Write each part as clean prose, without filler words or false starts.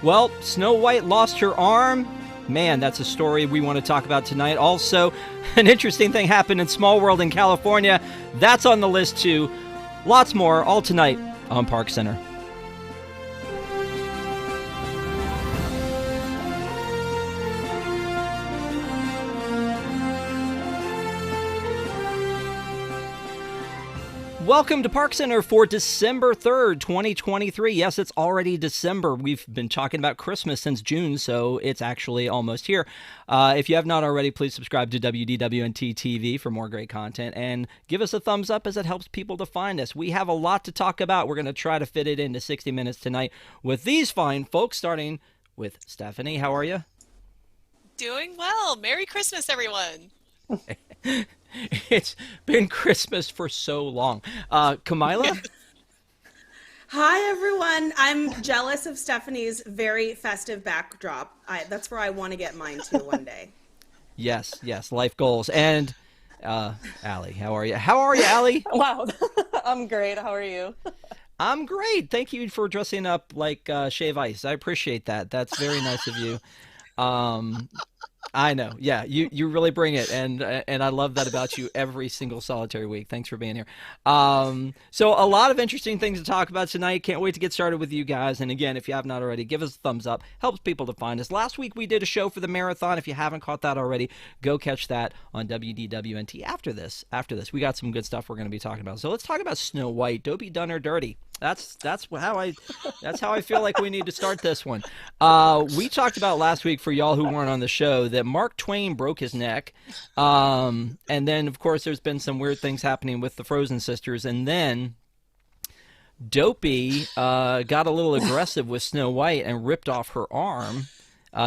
Well, Snow White lost her arm. Man, that's a story we want to talk about tonight. Also, an interesting thing happened in Small World in California. That's on the list too. Lots more, all tonight on ParksCenter. Welcome to ParksCenter for December 3rd, 2023. Yes, it's already December. We've been talking about Christmas since June, so it's actually almost here. If you have not already, please subscribe to WDWNT TV for more great content and give us a thumbs up as it helps people to find us. We have a lot to talk about. We're going to try to fit it into 60 minutes tonight with these fine folks, starting with Stephanie. How are you? Doing well. Merry Christmas, everyone. It's been Christmas for so long. Kamila? Hi, everyone. I'm jealous of Stephanie's very festive backdrop. That's where I want to get mine to one day. Yes, life goals. And Allie, how are you? How are you, Allie? Wow. I'm great. How are you? I'm great. Thank you for dressing up like Shave Ice. I appreciate that. That's very nice of you. I know. Yeah, you really bring it, and I love that about you every single solitary week. Thanks for being here. So a lot of interesting things to talk about tonight. Can't wait to get started with you guys. And again, if you have not already, give us a thumbs up. Helps people to find us. Last week we did a show for the marathon. If you haven't caught that already, go catch that on WDWNT after this. We got some good stuff we're going to be talking about. So let's talk about Snow White. Dopey, done or dirty. That's how I feel like we need to start this one. We talked about last week, for y'all who weren't on the show, that Mark Twain broke his neck, and then of course there's been some weird things happening with the Frozen sisters, and then Dopey got a little aggressive with Snow White and ripped off her arm.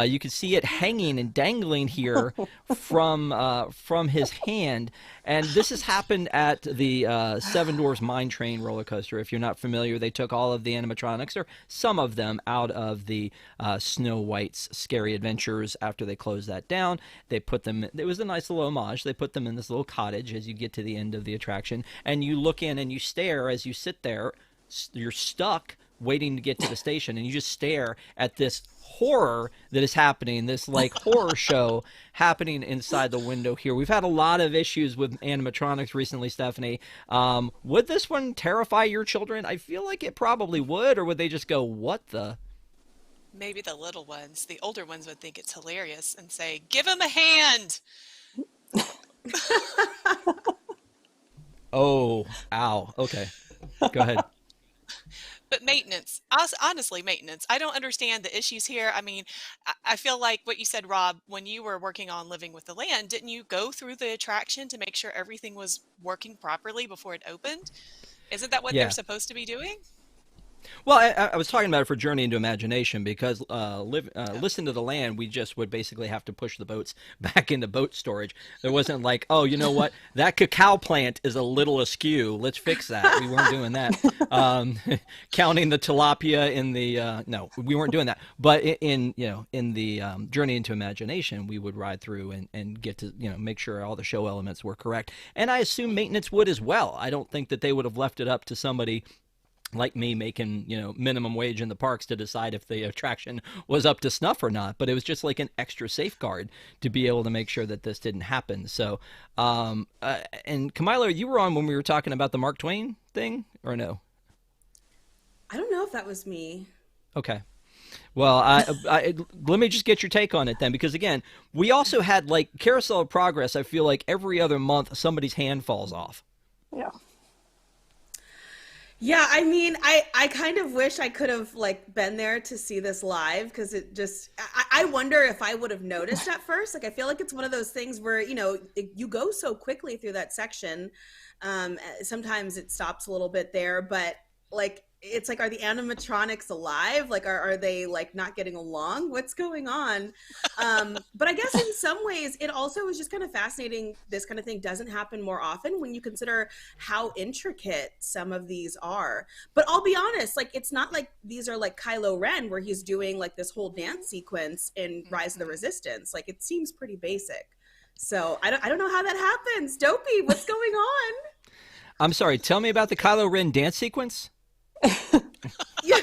You can see it hanging and dangling here from his hand. And this has happened at the Seven Dwarfs Mine Train roller coaster. If you're not familiar, they took all of the animatronics, or some of them, out of the Snow White's Scary Adventures after they closed that down. They put them, it was a nice little homage, they put them in this little cottage as you get to the end of the attraction. And you look in and you stare as you sit there. You're stuck waiting to get to the station, and you just stare at this horror that is happening, this like horror show happening inside the window here. We've had a lot of issues with animatronics recently, Stephanie. Would this one terrify your children? I feel like it probably would, or would they just go, what the? Maybe the little ones. The older ones would think it's hilarious and say, give him a hand. Oh, ow. Okay. Go ahead. But maintenance, honestly, maintenance. I don't understand the issues here. I mean, I feel like what you said, Rob, when you were working on Living with the Land, didn't you go through the attraction to make sure everything was working properly before it opened? Isn't that what they're supposed to be doing? Well, I was talking about it for Journey into Imagination, because Listen to the Land, we just would basically have to push the boats back into boat storage. There wasn't like, oh, you know what, that cacao plant is a little askew, let's fix that. We weren't doing that. Counting the tilapia in the no, we weren't doing that. But in the Journey into Imagination, we would ride through and get to make sure all the show elements were correct. And I assume maintenance would as well. I don't think that they would have left it up to somebody like me making minimum wage in the parks to decide if the attraction was up to snuff or not. But it was just like an extra safeguard to be able to make sure that this didn't happen. So and Kamila, you were on when we were talking about the Mark Twain thing, or no? I don't know if that was me. Okay. Well, let me just get your take on it then, because again, we also had like Carousel of Progress. I feel like every other month somebody's hand falls off. Yeah. Yeah, I mean, I kind of wish I could have been there to see this live, because it just, I wonder if I would have noticed at first. I feel like it's one of those things where, you go so quickly through that section. Sometimes it stops a little bit there, but it's like, are the animatronics alive? Are they not getting along? What's going on? But I guess in some ways it also is just kind of fascinating. This kind of thing doesn't happen more often when you consider how intricate some of these are. But I'll be honest, it's not like these are like Kylo Ren, where he's doing this whole dance sequence in Rise of the Resistance. It seems pretty basic. So I don't know how that happens. Dopey, what's going on? I'm sorry, tell me about the Kylo Ren dance sequence. Yeah,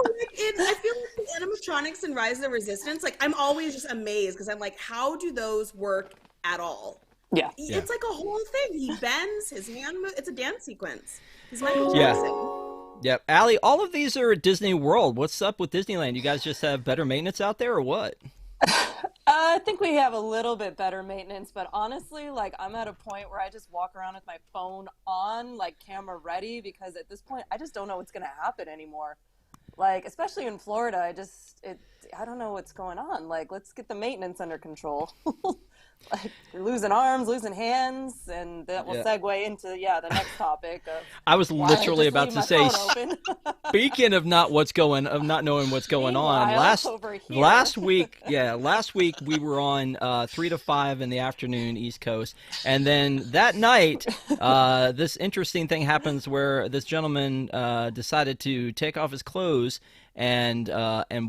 I feel like the animatronics in Rise of the Resistance, like I'm always just amazed because I'm like, how do those work at all? Yeah. Yeah. It's like a whole thing. He bends his hand. It's a dance sequence. He's Michael Yeah. Jackson. Yep. Allie, all of these are at Disney World. What's up with Disneyland? You guys just have better maintenance out there or what? I think we have a little bit better maintenance, but honestly, like I'm at a point where I just walk around with my phone on, like camera ready, because at this point, I just don't know what's going to happen anymore. Like, especially in Florida, I don't know what's going on. Like, let's get the maintenance under control. Like, we're losing arms, losing hands, and that will Yeah. segue into, the next topic of I was why I literally just about leave to my say, phone open. speaking of not knowing what's going on, Meanwhile, over here. last week we were on 3 to 5 in the afternoon East Coast, and then that night, this interesting thing happens where this gentleman decided to take off his clothes and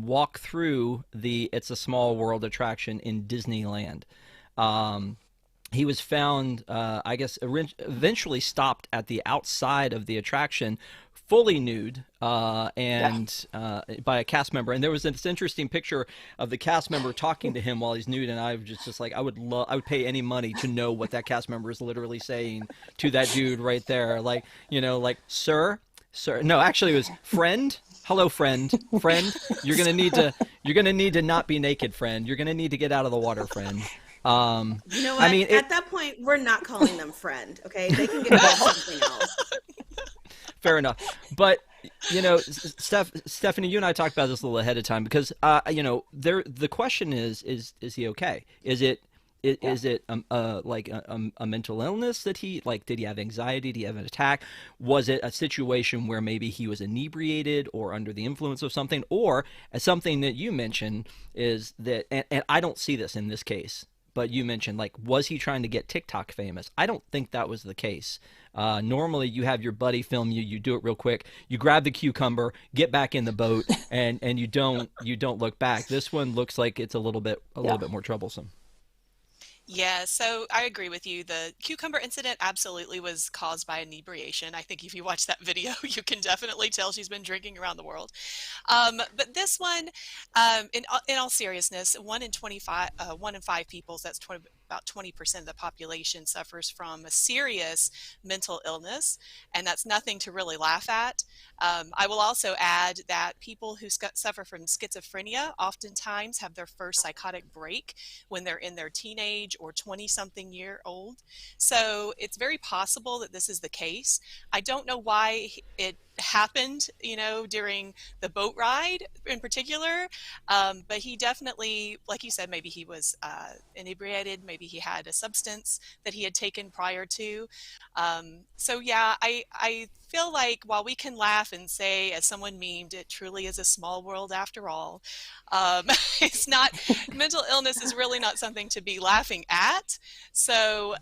walk through the It's a Small World attraction in Disneyland. He was found, I guess, eventually stopped at the outside of the attraction, fully nude, by a cast member. And there was this interesting picture of the cast member talking to him while he's nude, and I was just like, I would pay any money to know what that cast member is literally saying to that dude right there, like, like, sir. No, actually, it was friend. Hello, friend. Friend, you're gonna need to not be naked, friend. You're gonna need to get out of the water, friend. You know what? I mean, at that point, we're not calling them friend. Okay, they can get called something else. fair enough. But Stephanie, you and I talked about this a little ahead of time because the question is he okay? Is it like a mental illness that did he have anxiety? Did he have an attack? Was it a situation where maybe he was inebriated or under the influence of something? Or something that you mentioned is that, and I don't see this in this case, but you mentioned, like, was he trying to get TikTok famous? I don't think that was the case. Normally, you have your buddy film you do it real quick, you grab the cucumber, get back in the boat, and you don't look back. This one looks like it's a little bit more troublesome. Yeah, so I agree with you. The cucumber incident absolutely was caused by inebriation. I think if you watch that video, you can definitely tell she's been drinking around the world. But this one, in all seriousness, 1 in 5 people, so that's about 20% of the population, suffers from a serious mental illness, and that's nothing to really laugh at. I will also add that people who suffer from schizophrenia oftentimes have their first psychotic break when they're in their teenage or 20-something year old. So it's very possible that this is the case. I don't know why it happened, during the boat ride in particular. But he definitely, like you said, maybe he was inebriated, maybe he had a substance that he had taken prior to. So yeah, I feel like while we can laugh and say, as someone memed, it truly is a small world after all. It's not, mental illness is really not something to be laughing at. So,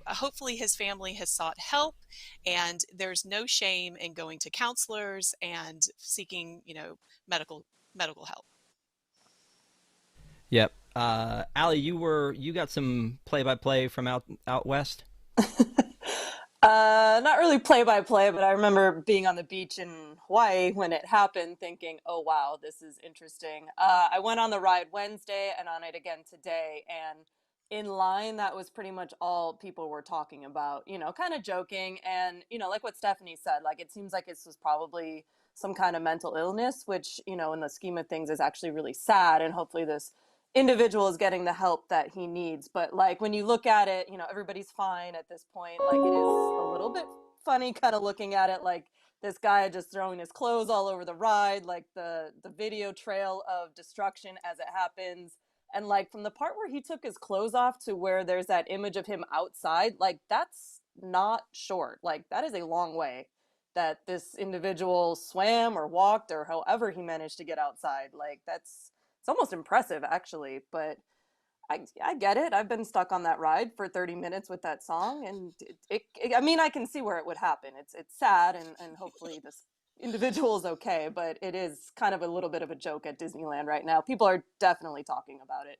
hopefully his family has sought help, and there's no shame in going to counselors and seeking, medical help. Yep. Allie, you got some play-by-play from out west? Not really play by play, but I remember being on the beach in Hawaii when it happened, thinking, "Oh wow, this is interesting." I went on the ride Wednesday and on it again today, and in line, that was pretty much all people were talking about. Kind of joking, and like what Stephanie said, like it seems like this was probably some kind of mental illness, which in the scheme of things is actually really sad, and hopefully this individual is getting the help that he needs. But like when you look at it, everybody's fine at this point. Like it is a little bit funny kind of looking at it, like this guy just throwing his clothes all over the ride, like the video trail of destruction as it happens. And like from the part where he took his clothes off to where there's that image of him outside, like that's not short. Like that is a long way that this individual swam or walked or however he managed to get outside. Like it's almost impressive, actually, but I get it. I've been stuck on that ride for 30 minutes with that song, and I mean, I can see where it would happen. It's sad, and hopefully this individual is okay, but it is kind of a little bit of a joke at Disneyland right now. People are definitely talking about it.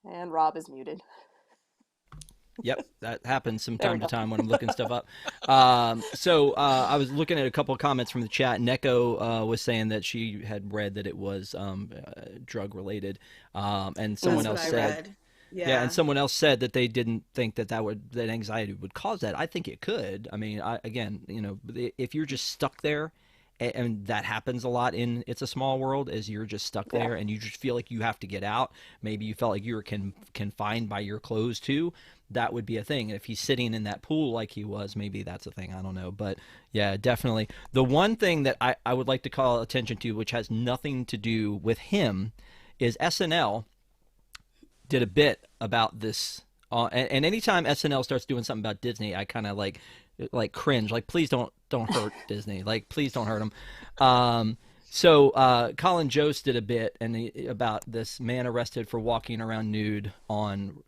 And Rob is muted. Yep, that happens from There we time to go. time when I'm looking stuff up. I was looking at a couple of comments from the chat. Neko was saying that she had read that it was drug related, and someone That's what else I said, read. yeah, and Yeah. someone else said that they didn't think that anxiety would cause that. I think it could. I mean, again, if you're just stuck there, and that happens a lot in It's a Small World, is you're just stuck Yeah. there and you just feel like you have to get out. Maybe you felt like you were confined by your clothes too. That would be a thing. If he's sitting in that pool like he was, maybe that's a thing. I don't know. But yeah, definitely. The one thing that I would like to call attention to, which has nothing to do with him, is SNL did a bit about this. And anytime SNL starts doing something about Disney, I kind of like cringe. Like, please don't hurt Disney. Like, please don't hurt them. Colin Jost did a bit about this man arrested for walking around nude on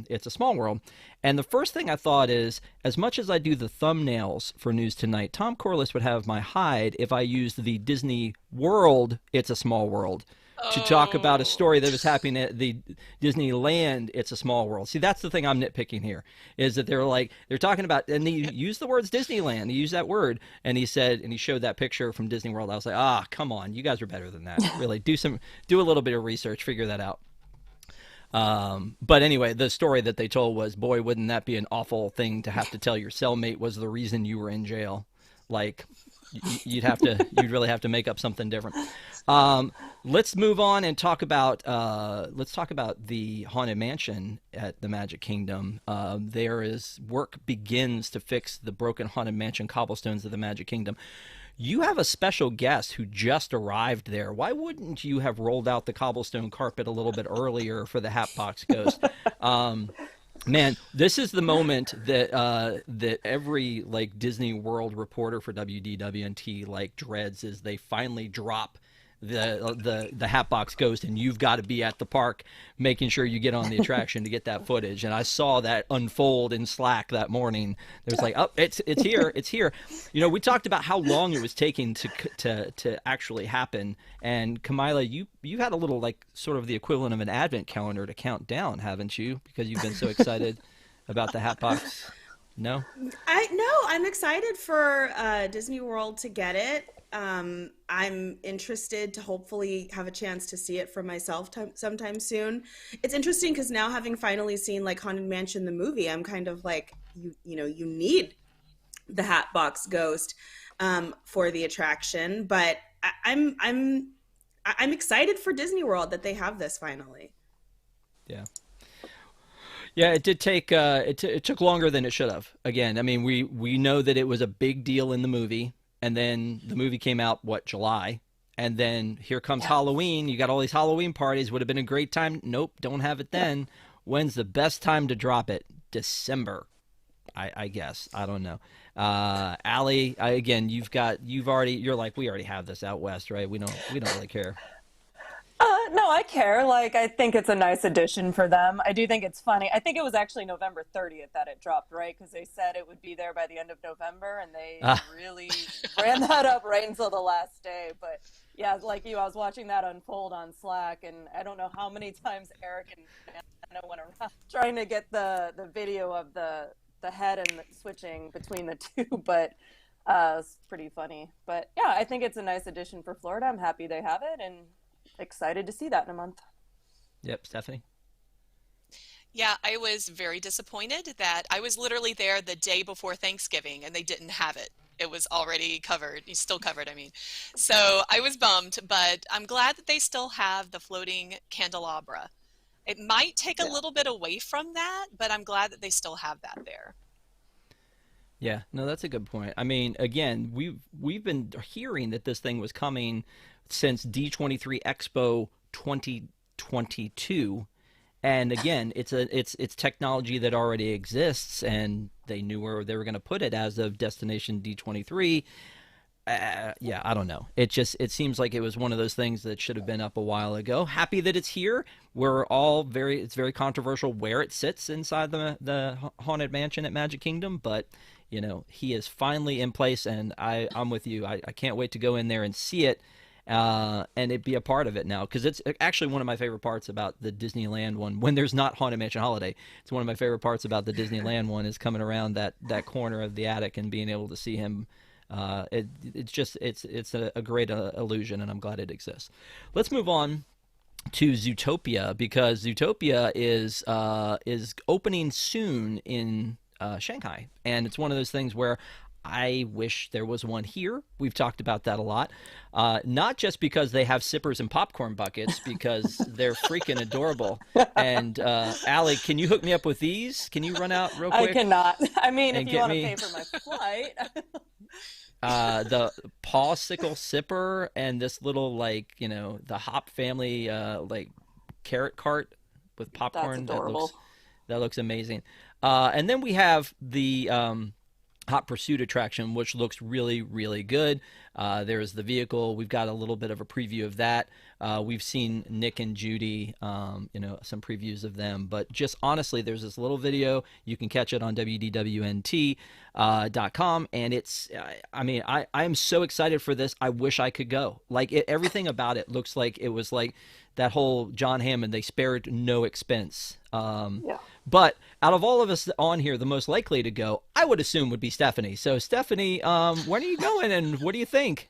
It's a Small World. And the first thing I thought is, as much as I do the thumbnails for News Tonight, Tom Corliss would have my hide if I used the Disney World It's a Small World to talk about a Oh. story that was happening at the Disneyland It's a Small World. See, that's the thing I'm nitpicking here, is that they're talking about, and he used the words Disneyland. He used that word, and he showed that picture from Disney World. I was like, come on, you guys are better than that. Really, do a little bit of research, figure that out. But anyway, the story that they told was, boy, wouldn't that be an awful thing to have to tell your cellmate was the reason you were in jail. Like, you'd really have to make up something different. Let's move on and talk about the Haunted Mansion at the Magic Kingdom. Work begins to fix the broken Haunted Mansion cobblestones of the Magic Kingdom. You have a special guest who just arrived there. Why wouldn't you have rolled out the cobblestone carpet a little bit earlier for the Hatbox Ghost? Man, this is the moment that every like Disney World reporter for WDWNT like dreads, is they finally drop the Hatbox Ghost, and you've got to be at the park making sure you get on the attraction to get that footage. And I saw that unfold in Slack that morning. There's like, oh, it's here, it's here. We talked about how long it was taking to actually happen. And Kamila, you had a little like sort of the equivalent of an advent calendar to count down, haven't you? Because you've been so excited about the Hatbox. No? I'm excited for Disney World to get it. I'm interested to hopefully have a chance to see it for myself sometime soon. It's interesting because now, having finally seen like Haunted Mansion the movie, I'm kind of like, you need the Hatbox Ghost for the attraction. But I'm excited for Disney World that they have this finally. Yeah. Yeah, it did take it took longer than it should have. Again, I mean, we know that it was a big deal in the movie, and then the movie came out July, and then here comes Halloween. You got all these Halloween parties. Would have been a great time. Nope, don't have it then. When's the best time to drop it? December, I guess. I don't know. Allie, again, you're like, we already have this out west, right? We don't really care. No, I care. Like, I think it's a nice addition for them. I do think it's funny. I think it was actually November 30th that it dropped, right? Because they said it would be there by the end of November, and they really ran that up right until the last day. But yeah, like you, I was watching that unfold on Slack, and I don't know how many times Eric and Anna went around trying to get the video of the head and the switching between the two, but it's pretty funny. But yeah, I think it's a nice addition for Florida. I'm happy they have it, and excited to see that in a month. Yep, Stephanie. Yeah, I was very disappointed that I was literally there the day before Thanksgiving and they didn't have it. It was already covered. It's still covered, I mean. So I was bummed, but I'm glad that they still have the floating candelabra. It might take a little bit away from that, but I'm glad that they still have that there. Yeah, no, that's a good point. I mean, again, we've been hearing that this thing was coming since D23 Expo 2022, and again, it's technology that already exists, and they knew where they were going to put it as of Destination D23. Yeah, I don't know. It seems like it was one of those things that should have been up a while ago. Happy that it's here. It's very controversial where it sits inside the Haunted Mansion at Magic Kingdom, but he is finally in place, and I'm with you. I can't wait to go in there and see it. and it be a part of it now, because it's actually one of my favorite parts about the Disneyland one. When there's not Haunted Mansion Holiday, it's one of my favorite parts about the Disneyland one is coming around that corner of the attic and being able to see him. It's a great illusion, and I'm glad it exists. Let's move on to Zootopia, because Zootopia is opening soon in Shanghai, and it's one of those things where I wish there was one here. We've talked about that a lot, not just because they have sippers and popcorn buckets, because they're freaking adorable. And Allie, can you hook me up with these? Can you run out real quick? I cannot. I mean, And if you get want to me- pay for my flight. The Pawsicle sipper and this little, like, the Hop family like carrot cart with popcorn. That's adorable. That looks amazing. And then we have the Hot Pursuit attraction, which looks really, really good. There's the vehicle. We've got a little bit of a preview of that. We've seen Nick and Judy, some previews of them. But just honestly, there's this little video. You can catch it on WDWNT.com. And it's, I am so excited for this. I wish I could go. Like, everything about it looks like it was like that whole John Hammond, they spared no expense. Yeah. But out of all of us on here, the most likely to go, I would assume, would be Stephanie. So, Stephanie, when are you going, and what do you think?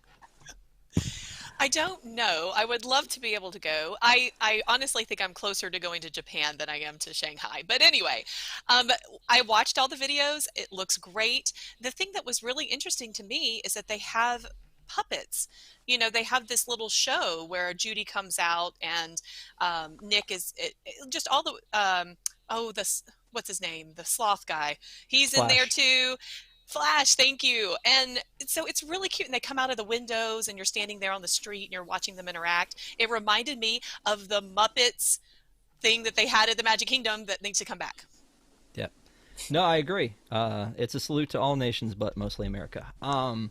I don't know. I would love to be able to go. I honestly think I'm closer to going to Japan than I am to Shanghai. But anyway, I watched all the videos. It looks great. The thing that was really interesting to me is that they have puppets. They have this little show where Judy comes out and Nick is just all the what's his name? The sloth guy. He's in there Flash. too. Flash, thank you. And so it's really cute. And they come out of the windows and you're standing there on the street and you're watching them interact. It reminded me of the Muppets thing that they had at the Magic Kingdom that needs to come back. Yep. No, I agree. It's a salute to all nations, but mostly America. But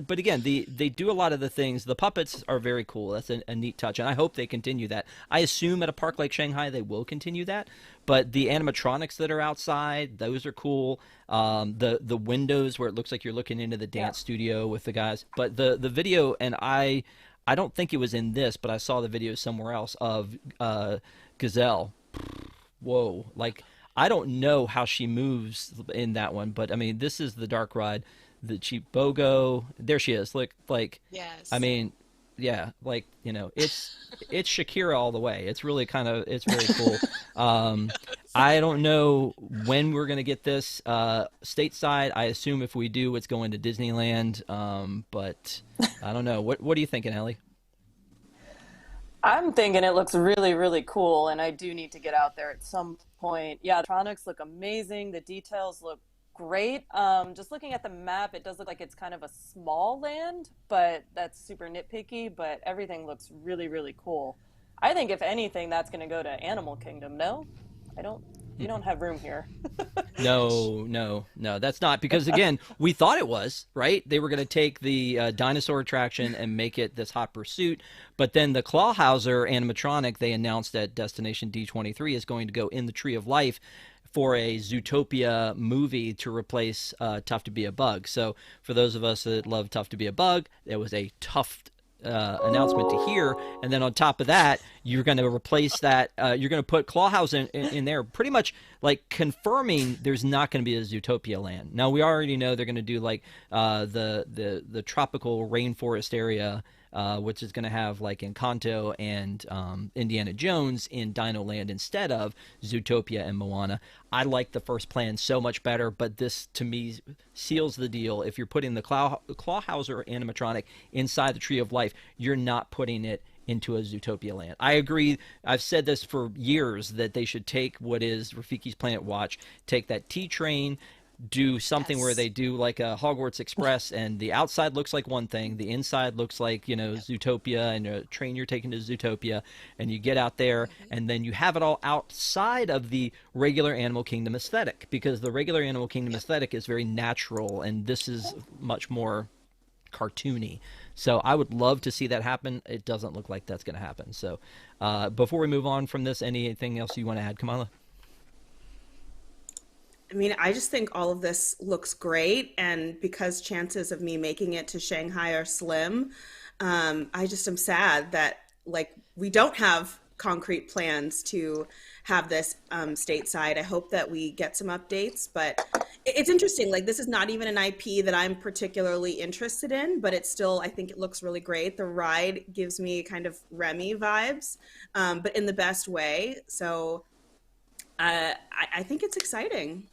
again, they do a lot of the things. The puppets are very cool. That's a neat touch, and I hope they continue that. I assume at a park like Shanghai they will continue that. But the animatronics that are outside, those are cool. The windows where it looks like you're looking into the dance studio with the guys. But the video, and I don't think it was in this, but I saw the video somewhere else of Gazelle. Whoa, like, I don't know how she moves in that one, but I mean, this is the dark ride, the cheap BOGO. There she is. Like, Yes. I mean, yeah, like, it's Shakira all the way. It's really it's very cool. I don't know when we're going to get this stateside. I assume if we do, it's going to Disneyland. But I don't know. What are you thinking, Ellie? I'm thinking it looks really, really cool, and I do need to get out there at some point. Yeah, the electronics look amazing. The details look great. Just looking at the map, it does look like it's kind of a small land, but that's super nitpicky, but everything looks really, really cool. I think if anything, that's going to go to Animal Kingdom. No? You don't have room here. No, that's not, because again, we thought it was, right? They were going to take the dinosaur attraction and make it this Hot Pursuit, but then the Clawhauser animatronic they announced at Destination D23 is going to go in the Tree of Life for a Zootopia movie to replace Tough to Be a Bug. So for those of us that love Tough to Be a Bug, it was a tough announcement to hear, and then on top of that, you're going to replace that. You're going to put Clawhouse in there, pretty much like confirming there's not going to be a Zootopia land. Now we already know they're going to do like the tropical rainforest area, which is going to have like Encanto and Indiana Jones in Dino Land instead of Zootopia and Moana. I like the first plan so much better, but this to me seals the deal. If you're putting the Clawhauser animatronic inside the Tree of Life, you're not putting it into a Zootopia land. I agree. I've said this for years that they should take what is Rafiki's Planet Watch, take that T-Train, do something where they do like a Hogwarts Express, and the outside looks like one thing, the inside looks like, Zootopia, and a train you're taking to Zootopia, and you get out there, and then you have it all outside of the regular Animal Kingdom aesthetic, because the regular Animal Kingdom aesthetic is very natural, and this is much more cartoony. So I would love to see that happen. It doesn't look like that's going to happen. So before we move on from this, anything else you want to add, Kamala? I mean, I just think all of this looks great, and because chances of me making it to Shanghai are slim, I just am sad that like we don't have concrete plans to have this stateside. I hope that we get some updates, but it's interesting. Like this is not even an IP that I'm particularly interested in, but it's still, I think it looks really great. The ride gives me kind of Remy vibes, but in the best way. So I think it's exciting.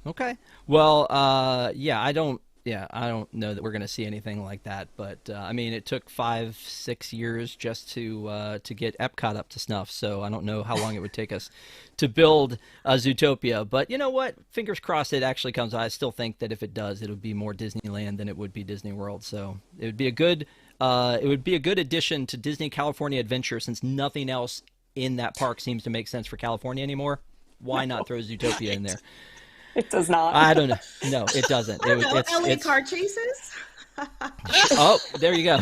Okay. Well, I don't know that we're going to see anything like that. But I mean, it took 5, 6 years just to get Epcot up to snuff. So I don't know how long it would take us to build Zootopia. But you know what? Fingers crossed it actually comes. I still think that if it does, it would be more Disneyland than it would be Disney World. So it would be a good addition to Disney California Adventure since nothing else in that park seems to make sense for California anymore. Why not throw Zootopia in there? It does not. I don't know. No, it doesn't. I don't know, LA It's car chases? oh, there you go.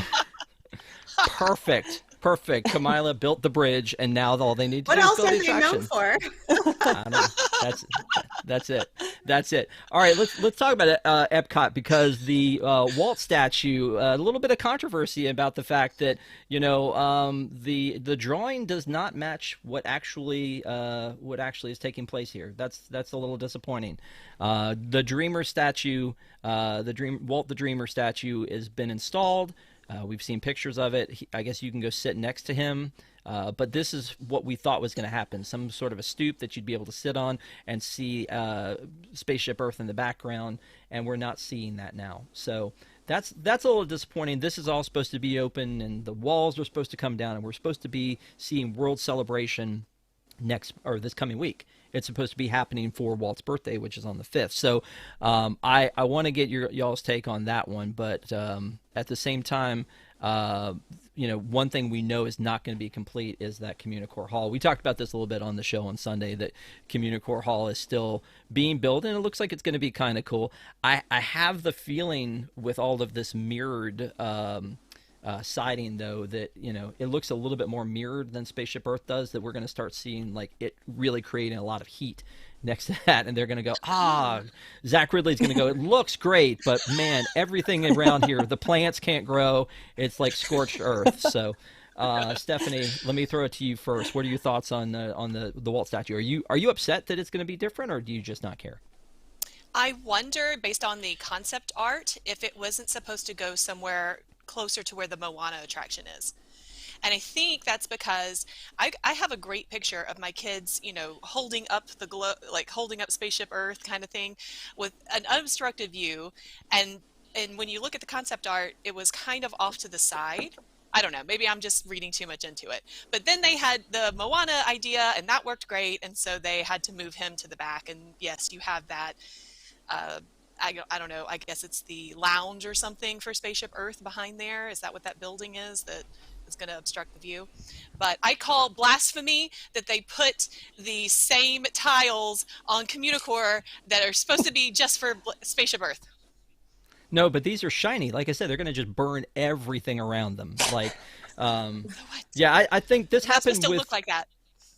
Perfect. Perfect. Kamila built the bridge, and now all they need to What do is else build are the they known attraction. for? I don't know. That's it. That's it. All right, let's talk about Epcot because the Walt statue. A little bit of controversy about the fact that the drawing does not match what actually is taking place here. That's a little disappointing. The Dreamer statue, Walt the Dreamer statue, has been installed. We've seen pictures of it. I guess you can go sit next to him. But this is what we thought was going to happen. Some sort of a stoop that you'd be able to sit on and see Spaceship Earth in the background, and we're not seeing that now. So that's a little disappointing. This is all supposed to be open, and the walls are supposed to come down, and we're supposed to be seeing World Celebration this coming week. It's supposed to be happening for Walt's birthday, which is on the 5th. So I want to get y'all's take on that one, but at the same time, one thing we know is not going to be complete is that Communicore Hall. We talked about this a little bit on the show on Sunday, that Communicore Hall is still being built, and it looks like it's going to be kind of cool. I have the feeling with all of this mirrored siding, though, that it looks a little bit more mirrored than Spaceship Earth does, that we're going to start seeing like it really creating a lot of heat next to that, and they're going to go, Zach Ridley's going to go, it looks great, but man, everything around here, the plants can't grow, it's like scorched earth. So Stephanie, let me throw it to you first. What are your thoughts on the Walt statue? Are you upset that it's going to be different, or do you just not care? I wonder, based on the concept art, if it wasn't supposed to go somewhere closer to where the Moana attraction is. And I think that's because I have a great picture of my kids, holding up like holding up Spaceship Earth kind of thing with an unobstructed view. And when you look at the concept art, it was kind of off to the side. I don't know, maybe I'm just reading too much into it. But then they had the Moana idea, and that worked great. And so they had to move him to the back. And yes, you have that. I don't know. I guess it's the lounge or something for Spaceship Earth behind there. Is that what that building is that is going to obstruct the view? But I call blasphemy that they put the same tiles on Communicore that are supposed to be just for Spaceship Earth. No, but these are shiny. Like I said, they're going to just burn everything around them. Like, What? yeah, I think this It's not happened supposed to with. look like that.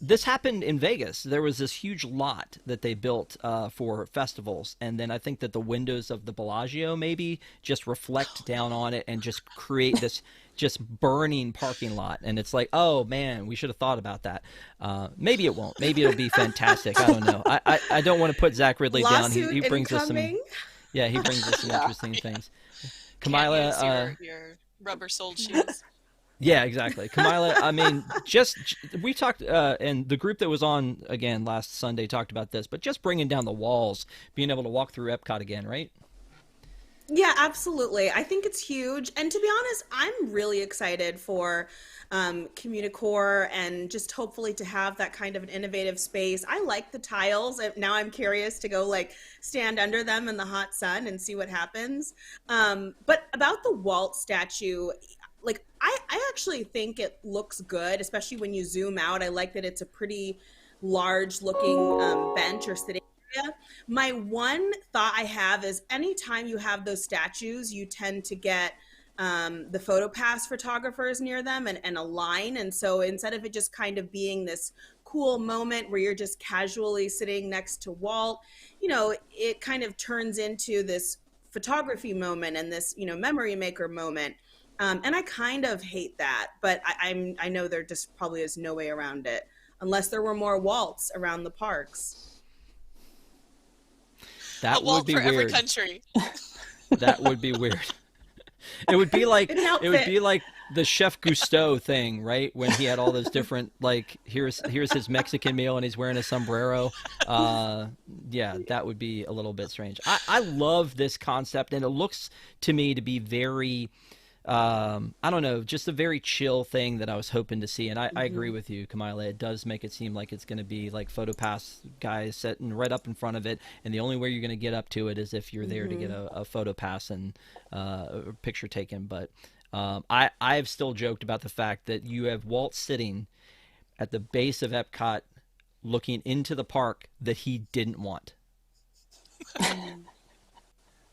This happened in Vegas. There was this huge lot that they built for festivals, and then I think that the windows of the Bellagio maybe just reflect down on it and just create this just burning parking lot. And it's like, oh man, we should have thought about that. Maybe it won't. Maybe it'll be fantastic. I don't know. I don't want to put Zach Ridley down. He Lawsuit brings us some. incoming. Yeah, he brings us some interesting things. Can't use Kamila, your rubber-soled shoes. yeah, exactly. Kamila, I mean, we talked, and the group that was on again last Sunday talked about this, but just bringing down the walls, being able to walk through Epcot again, right? Yeah, absolutely. I think it's huge. And to be honest, I'm really excited for Communicore and just hopefully to have that kind of an innovative space. I like the tiles. Now I'm curious to go like stand under them in the hot sun and see what happens. But about the Walt statue, like I actually think it looks good, especially when you zoom out. I like that it's a pretty large looking bench or sitting area. My one thought I have is anytime you have those statues, you tend to get the photo pass photographers near them and a line. And so instead of it just kind of being this cool moment where you're just casually sitting next to Walt, it kind of turns into this photography moment and this, memory maker moment. And I kind of hate that, but I know there just probably is no way around it unless there were more Walts around the parks. That A would Walt be for every weird. country. That would be weird. It would be like An it would be outfit. like the Chef Gusteau thing, right? When he had all those different like here's his Mexican meal and he's wearing a sombrero. Yeah, that would be a little bit strange. I love this concept and it looks to me to be very I don't know, just a very chill thing that I was hoping to see. And I agree with you, Kamila. It does make it seem like it's going to be like PhotoPass guys sitting right up in front of it. And the only way you're going to get up to it is if you're there to get a PhotoPass and a picture taken. But I've still joked about the fact that you have Walt sitting at the base of Epcot looking into the park that he didn't want.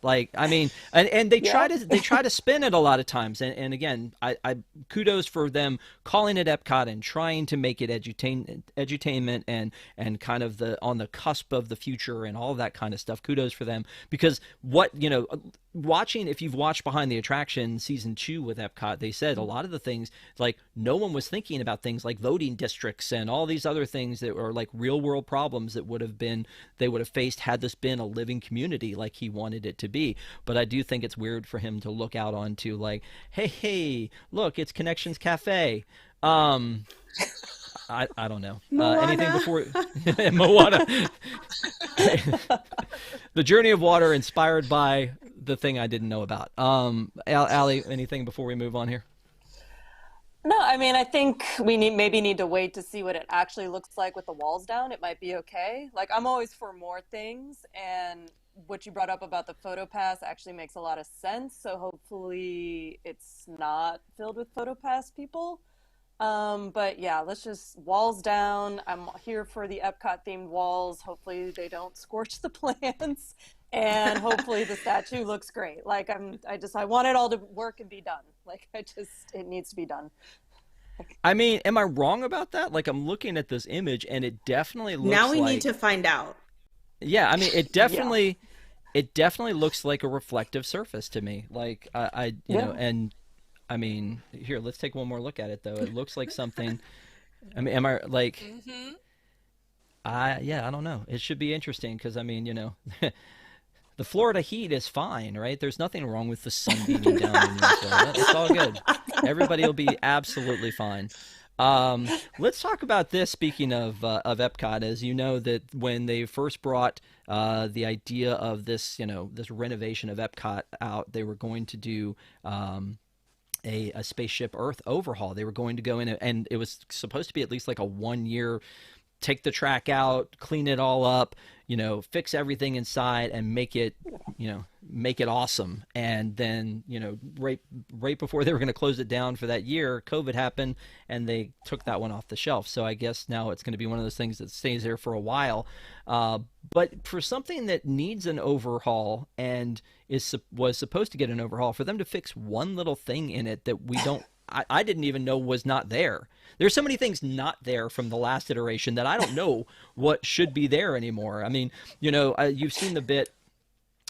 Like, I mean, and they try to spin it a lot of times. And again, I kudos for them calling it Epcot and trying to make it edutainment and kind of on the cusp of the future and all of that kind of stuff. Kudos for them because if you've watched Behind the Attraction season 2 with Epcot, they said a lot of the things, like no one was thinking about things like voting districts and all these other things that were like real world problems that they would have faced had this been a living community like he wanted it to be. But I do think it's weird for him to look out onto like, hey, look, it's Connections Cafe. I don't know. Anything before Moana? The Journey of Water inspired by the thing I didn't know about. Allie, anything before we move on here? No, I mean, I think we maybe need to wait to see what it actually looks like with the walls down. It might be okay. Like, I'm always for more things, and what you brought up about the PhotoPass actually makes a lot of sense. So hopefully it's not filled with PhotoPass people. But yeah, let's just walls down. I'm here for the Epcot themed walls. Hopefully they don't scorch the plants, and hopefully the statue looks great. Like I want it all to work and be done. Like it needs to be done. I mean, am I wrong about that? Like I'm looking at this image and it definitely looks Now we like, need to find out. Yeah, I mean, it definitely looks like a reflective surface to me. Like you know, and I mean, here, let's take one more look at it though. It looks like something. I mean, am I like? Yeah, I don't know. It should be interesting because I mean, you know, the Florida heat is fine, right? There's nothing wrong with the sun beating down on you. So it's all good. Everybody will be absolutely fine. Let's talk about this. Speaking of Epcot, as you know, that when they first brought the idea of this, you know, this renovation of Epcot out, they were going to do a Spaceship Earth overhaul. They were going to go in and it was supposed to be at least like a 1 year, take the track out, clean it all up, you know, fix everything inside and make it, you know, make it awesome. And then, you know, right before they were going to close it down for that year, COVID happened and they took that one off the shelf. So I guess now it's going to be one of those things that stays there for a while. But for something that needs an overhaul and was supposed to get an overhaul, for them to fix one little thing in it that we don't, I didn't even know was not there. There's so many things not there from the last iteration that I don't know what should be there anymore. I mean, you know, you've seen the bit,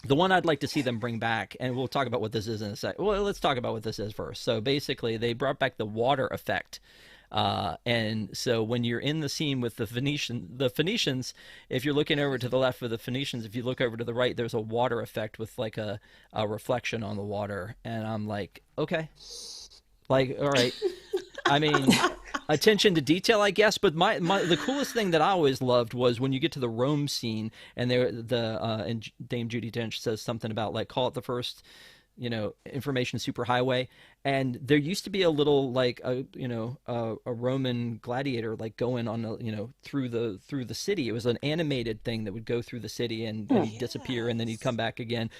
the one I'd like to see them bring back, and we'll talk about what this is in a sec. Well, let's talk about what this is first. So basically, they brought back the water effect. And so when you're in the scene with the Phoenicians, if you're looking over to the left of the Phoenicians, if you look over to the right, there's a water effect with like a reflection on the water. And I'm like, okay. Like, all right. I mean, attention to detail, I guess. But the coolest thing that I always loved was when you get to the Rome scene, and and Dame Judi Dench says something about like call it the first, you know, information superhighway. And there used to be a little like a Roman gladiator like going on through the city. It was an animated thing that would go through the city and he'd disappear and then he'd come back again.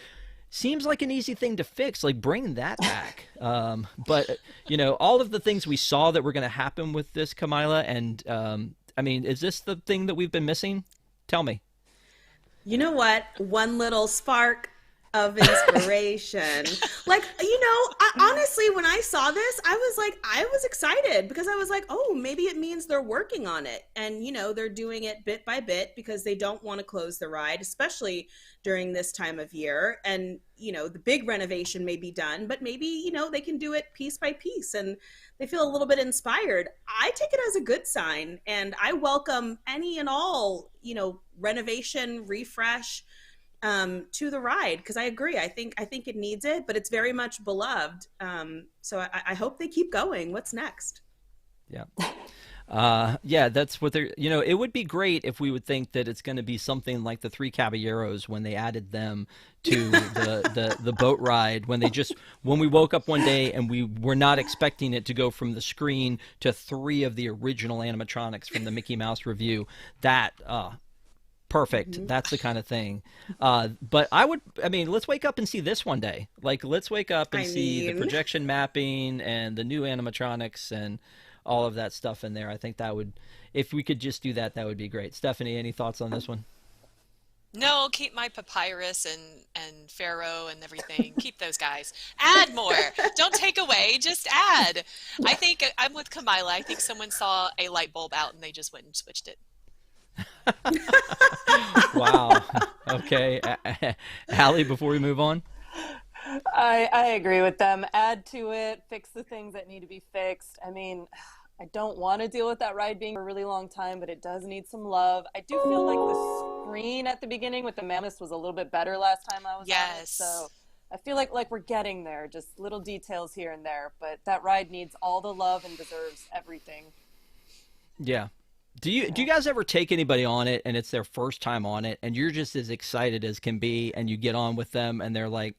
Seems like an easy thing to fix, like bring that back. But, you know, all of the things we saw that were going to happen with this, Kamila, and I mean, is this the thing that we've been missing? Tell me. You know what? One little spark of inspiration. Like, honestly, when I saw this, I was excited because I was like, oh, maybe it means they're working on it. And, they're doing it bit by bit because they don't want to close the ride, especially during this time of year. And, the big renovation may be done, but maybe, they can do it piece by piece and they feel a little bit inspired. I take it as a good sign, and I welcome any and all, renovation, refresh, to the ride, because I agree. I think it needs it, but it's very much beloved. So I hope they keep going. What's next? Yeah. Yeah, that's what they're, it would be great if we would think that it's going to be something like the Three Caballeros when they added them to the boat ride, when we woke up one day and we were not expecting it to go from the screen to 3 of the original animatronics from the Mickey Mouse review. That, perfect. Mm-hmm. That's the kind of thing. But let's wake up and see this one day. Like, let's wake up and see the projection mapping and the new animatronics and all of that stuff in there. I think that would, if we could just do that, that would be great. Stephanie, any thoughts on this one? No, keep my papyrus and pharaoh and everything. Keep those guys. Add more. Don't take away. Just add. I think I'm with Kamila. I think someone saw a light bulb out and they just went and switched it. Wow. Okay. Allie, before we move on. I agree with them. Add to it, fix the things that need to be fixed. I mean, I don't want to deal with that ride being for a really long time, but it does need some love. I do feel like the screen at the beginning with the mammoths was a little bit better last time I was on it. So I feel like we're getting there, just little details here and there, but that ride needs all the love and deserves everything. Yeah. Do you guys ever take anybody on it and it's their first time on it and you're just as excited as can be and you get on with them and they're like,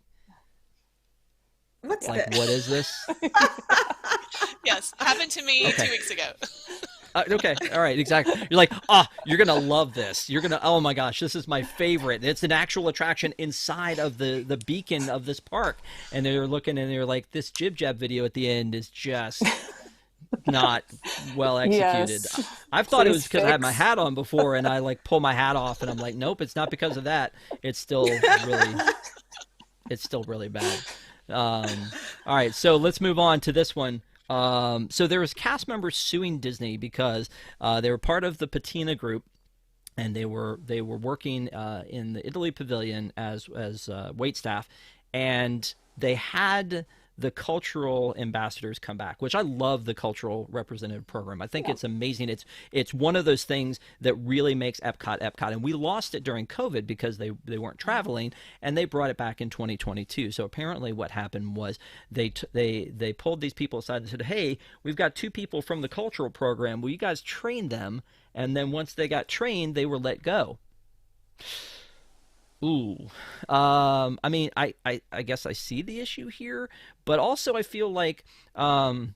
what is this? Yes, happened to me 2 weeks ago. Okay, all right, exactly. You're like, you're going to love this. Oh my gosh, this is my favorite. It's an actual attraction inside of the beacon of this park. And they're looking and they're like, this Jib Jab video at the end is just not well executed. Yes. I've thought it was because I had my hat on before and I pull my hat off and I'm like, nope, it's not because of that. It's still really bad. All right, so let's move on to this one. So there was cast members suing Disney because they were part of the Patina group, and they were working in the Italy pavilion as wait staff, and they had the cultural ambassadors come back, which I love the cultural representative program. I think it's amazing. It's one of those things that really makes Epcot, and we lost it during COVID because they weren't traveling, and they brought it back in 2022. So apparently what happened was they pulled these people aside and said, hey, we've got 2 people from the cultural program. Will you guys train them? And then once they got trained, they were let go. Ooh, I guess I see the issue here, but also I feel like, and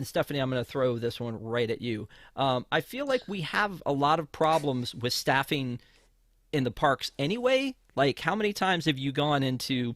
Stephanie, I'm going to throw this one right at you. I feel like we have a lot of problems with staffing in the parks anyway. Like, how many times have you gone into,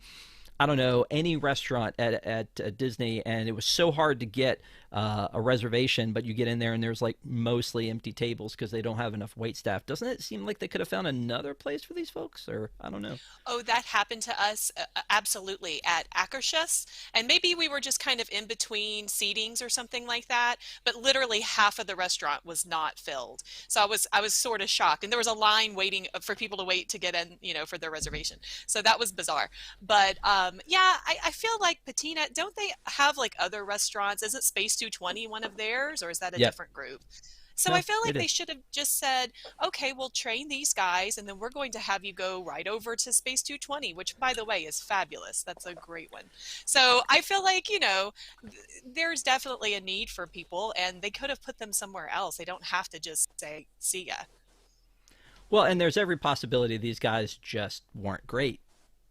I don't know, any restaurant at Disney, and it was so hard to get a reservation, but you get in there and there's mostly empty tables because they don't have enough wait staff. Doesn't it seem like they could have found another place for these folks? Or I don't know. Oh, that happened to us absolutely at Akershus, and maybe we were just kind of in between seatings or something like that, but literally half of the restaurant was not filled. So I was sort of shocked, and there was a line waiting for people to wait to get in, for their reservation. So that was bizarre. But I feel like Patina, don't they have other restaurants? Isn't Space 220 one of theirs, or is that a different group? So I feel like they should have just said, okay, we'll train these guys, and then we're going to have you go right over to Space 220, which, by the way, is fabulous. That's a great one. So I feel like, there's definitely a need for people, and they could have put them somewhere else. They don't have to just say, see ya. Well, and there's every possibility these guys just weren't great.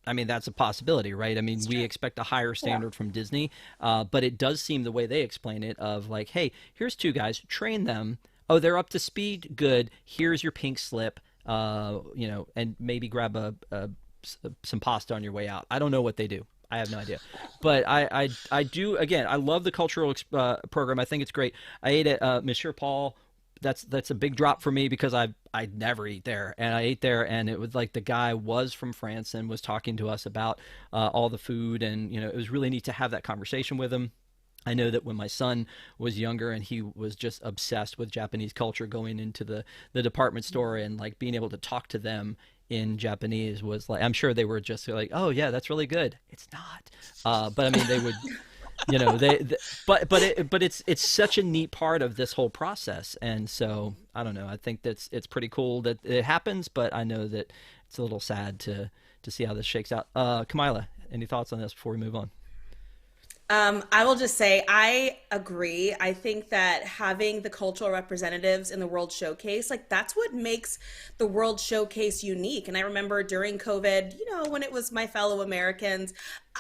I mean, that's a possibility, right? I mean, we expect a higher standard from Disney, but it does seem the way they explain it of hey, here's 2 guys, train them. Oh, they're up to speed? Good. Here's your pink slip, and maybe grab some pasta on your way out. I don't know what they do. I have no idea. But I do, again, I love the cultural program. I think it's great. I ate at Monsieur Paul that's a big drop for me because I never eat there, and I ate there, and it was like the guy was from France and was talking to us about all the food, and it was really neat to have that conversation with him. I know that when my son was younger and he was just obsessed with Japanese culture, going into the department store and like being able to talk to them in Japanese was like, I'm sure they were just like, oh yeah, that's really good. It's not, but I mean they would. But it's such a neat part of this whole process, and so I don't know. I think it's pretty cool that it happens, but I know that it's a little sad to see how this shakes out. Kamila, any thoughts on this before we move on? I will just say I agree. I think that having the cultural representatives in the World Showcase, like that's what makes the World Showcase unique. And I remember during COVID, when it was my fellow Americans,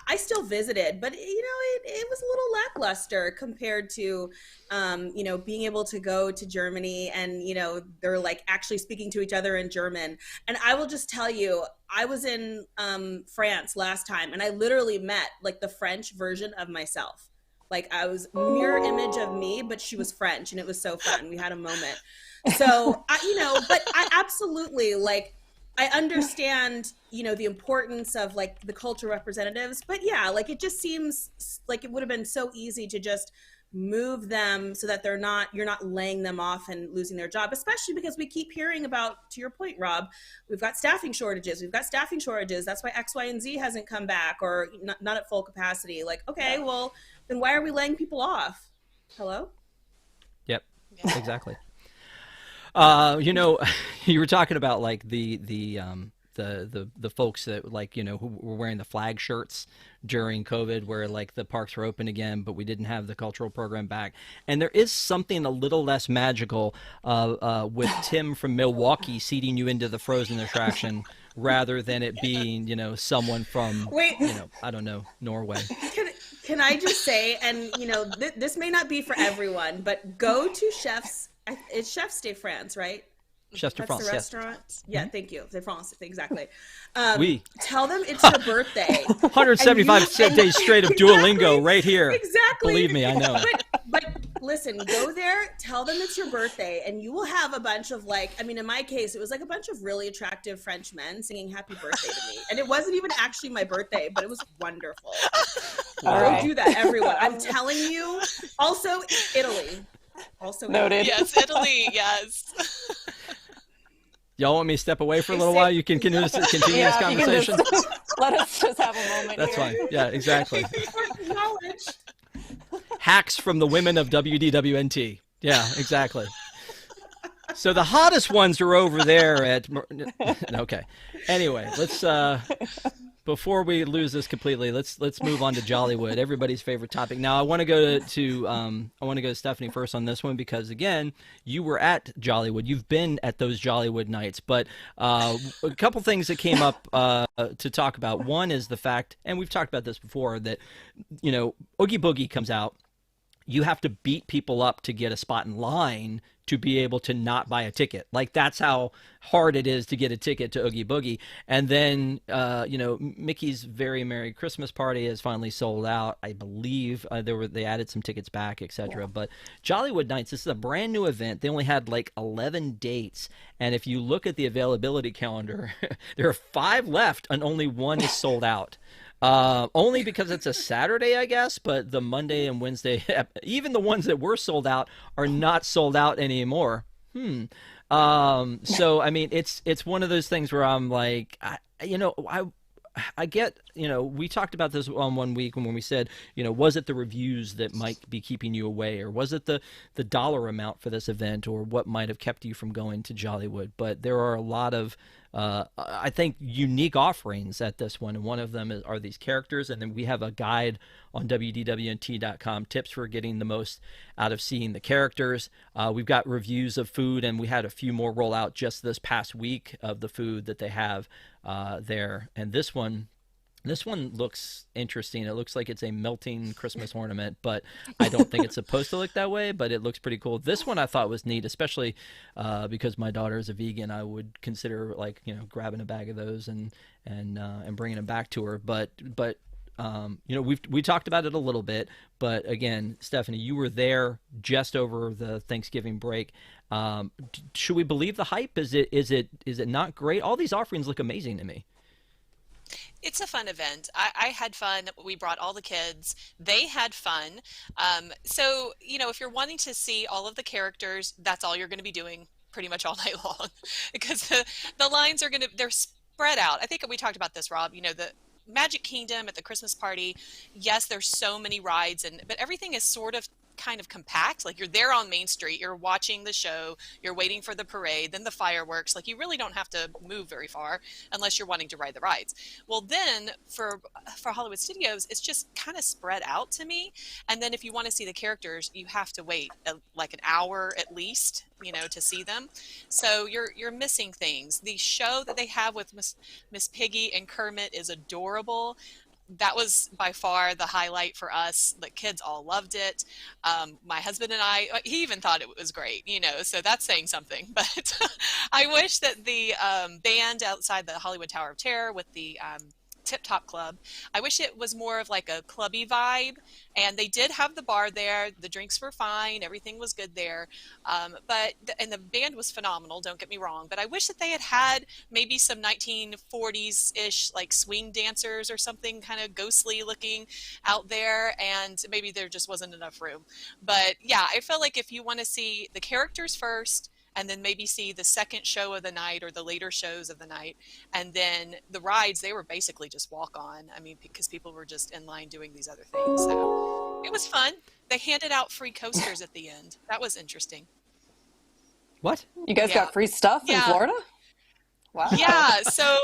I still visited, but it was a little lackluster compared to, being able to go to Germany and, they're like actually speaking to each other in German. And I will just tell you, I was in France last time and I literally met like the French version of myself. Like I was a mirror image of me, but she was French and it was so fun. We had a moment. So, but I absolutely like, I understand, the importance of like the cultural representatives, but yeah, like it just seems like it would have been so easy to just move them so that you're not laying them off and losing their job, especially because we keep hearing about, to your point, Rob, we've got staffing shortages. That's why X, Y, and Z hasn't come back or not at full capacity. Like, okay, well, then why are we laying people off? Hello? Yep, exactly. You were talking about like the folks that like, who were wearing the flag shirts during COVID where like the parks were open again, but we didn't have the cultural program back. And there is something a little less magical with Tim from Milwaukee seating you into the Frozen attraction rather than it being, someone from, I don't know, Norway. Can I just say, and this may not be for everyone, but go to it's Chefs de France, right? Chefs de France, the restaurant. Yes. Yeah, thank you. De France, exactly. Oui. Tell them it's your birthday. 175 days straight of Duolingo right here. Exactly. Believe me, I know. But listen, go there, tell them it's your birthday, and you will have a bunch of in my case, it was like a bunch of really attractive French men singing happy birthday to me. And it wasn't even actually my birthday, but it was wonderful. Go do that, everyone. I'm telling you. Also, Italy. Noted. Yes, Italy, yes. Y'all want me to step away for a little while? You can continue this conversation. Let us just have a moment. That's here. fine. Yeah, exactly. Hacks from the women of WDWNT. Yeah, exactly. So the hottest ones are over there at. Okay. Anyway, let's. Before we lose this completely, let's move on to Jollywood, everybody's favorite topic. Now, I want to go to Stephanie first on this one because again, you were at Jollywood. You've been at those Jollywood nights, but a couple things that came up to talk about. One is the fact, and we've talked about this before, that Oogie Boogie comes out. You have to beat people up to get a spot in line to be able to not buy a ticket. Like that's how hard it is to get a ticket to Oogie Boogie. And then, Mickey's Very Merry Christmas Party is finally sold out. I believe they added some tickets back, etc. Yeah. But Jollywood Nights, this is a brand new event. They only had like 11 dates. And if you look at the availability calendar, there are 5 left and only 1 is sold out. Only because it's a Saturday, I guess, but the Monday and Wednesday, even the ones that were sold out are not sold out anymore. So, I mean, it's one of those things where I'm like, I get, we talked about this on one week when we said, was it the reviews that might be keeping you away, or was it the dollar amount for this event, or what might have kept you from going to Jollywood? But there are a lot of, I think, unique offerings at this one, and one of them are these characters, and then we have a guide on WDWNT.com, tips for getting the most out of seeing the characters. We've got reviews of food, and we had a few more roll out just this past week of the food that they have there. And this one looks interesting. It looks like it's a melting Christmas ornament, but I don't think it's supposed to look that way, but it looks pretty cool. This one I thought was neat, especially because my daughter is a vegan. I would consider grabbing a bag of those and bringing them back to her. But we talked about it a little bit, but again, Stephanie, you were there just over the Thanksgiving break. Should we believe the hype? Is it not great? All these offerings look amazing to me. It's a fun event. I had fun. We brought all the kids. They had fun. So, if you're wanting to see all of the characters, that's all you're going to be doing pretty much all night long because the lines they're spread out. I think we talked about this, Rob, the Magic Kingdom at the Christmas party. Yes, there's so many rides but everything is sort of kind of compact. Like you're there on Main Street, you're watching the show, you're waiting for the parade, then the fireworks. Like you really don't have to move very far unless you're wanting to ride the rides. Well, then for Hollywood Studios, it's just kind of spread out to me. And then if you want to see the characters, you have to wait like an hour at least, to see them. So you're missing things. The show that they have with Miss Piggy and Kermit is adorable. That was by far the highlight for us. The kids all loved it. My husband and I, he even thought it was great, so that's saying something. But I wish that the band outside the Hollywood Tower of Terror with the Tip Top Club, I wish it was more of like a clubby vibe. And they did have the bar there. The drinks were fine. Everything was good there. And the band was phenomenal, don't get me wrong. But I wish that they had maybe some 1940s-ish like swing dancers or something kind of ghostly looking out there. And maybe there just wasn't enough room. But yeah, I feel like if you want to see the characters first, and then maybe see the second show of the night or the later shows of the night. And then the rides, they were basically just walk on. I mean, because people were just in line doing these other things. So it was fun. They handed out free coasters at the end. That was interesting. What? You guys got free stuff in Florida? Wow. Yeah, so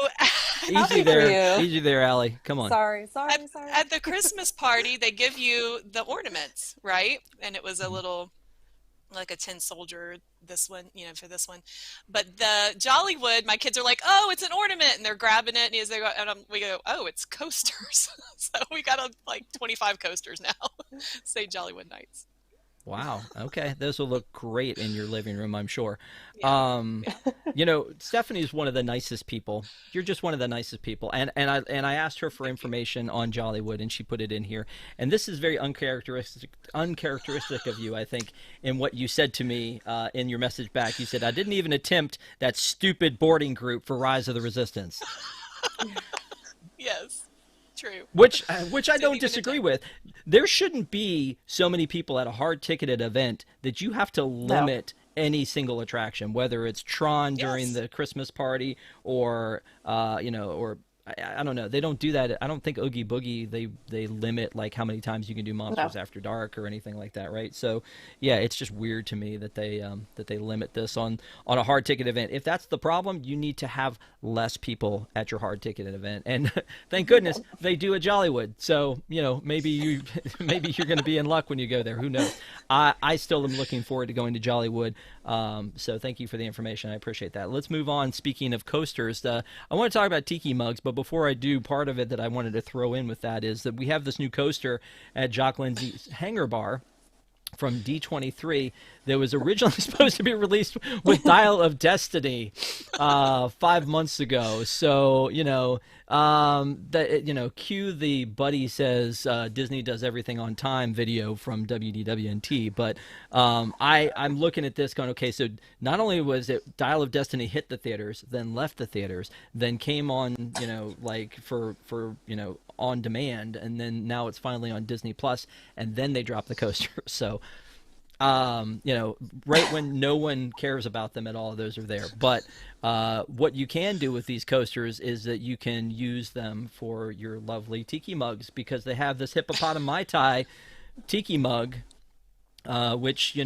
easy there, Allie. Come on. Sorry. At the Christmas party, they give you the ornaments, right? And it was a little like a tin soldier, this one, for this one. But the Jollywood, my kids are like, oh, it's an ornament, and they're grabbing it, and as they go, we go, oh, it's coasters. So we got like 25 coasters now. Say Jollywood Nights. Wow. Okay. Those will look great in your living room, I'm sure. Yeah. Stephanie one of the nicest people. You're just one of the nicest people. And I asked her for information on Jollywood, and she put it in here. And this is very uncharacteristic of you, I think, in what you said to me in your message back. You said, I didn't even attempt that stupid boarding group for Rise of the Resistance. Yes. True. Which I don't disagree with. There shouldn't be so many people at a hard-ticketed event that you have to limit any single attraction, whether it's Tron during the Christmas party or or I don't know. They don't do that. I don't think Oogie Boogie they limit like how many times you can do Monsters After Dark or anything like that, right? So yeah, it's just weird to me that they limit this on a hard ticket event. If that's the problem, you need to have less people at your hard ticket event. And thank goodness they do at Jollywood. So maybe you're going to be in luck when you go there. Who knows? I still am looking forward to going to Jollywood. So thank you for the information. I appreciate that. Let's move on. Speaking of coasters, I want to talk about Tiki Mugs, but before I do, part of it that I wanted to throw in with that is that we have this new coaster at Jock Lindsay's Hangar Bar from D23 that was originally supposed to be released with Dial of Destiny 5 months ago. So, cue the Buddy Says Disney Does Everything on Time video from WDWNT. But I'm looking at this going, okay, so not only was it Dial of Destiny hit the theaters, then left the theaters, then came on, for on demand, and then now it's finally on Disney Plus, and then they drop the coaster. So right when no one cares about them at all, those are there. But what you can do with these coasters is that you can use them for your lovely tiki mugs, because they have this hippopotami Mai Tai tiki mug, which,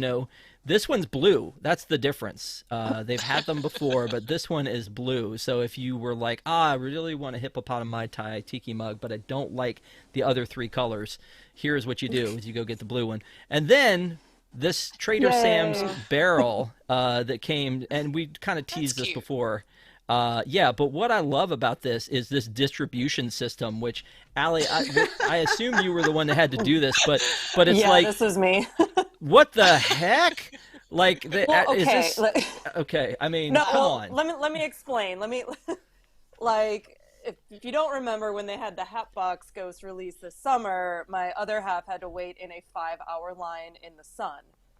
this one's blue. That's the difference. They've had them before, but this one is blue. So if you were like, I really want a hippopotami Mai Tai tiki mug, but I don't like the other 3 colors, here's what you do, is you go get the blue one. And then this Trader Sam's barrel that came, and we kind of teased this before. But what I love about this is this distribution system, which, Allie, I assume you were the one that had to do this, but it's this was me. What the heck? Like, okay. Is this okay? I mean, come on. Let me explain. if you don't remember when they had the Hatbox Ghost release this summer, my other half had to wait in a 5-hour line in the sun.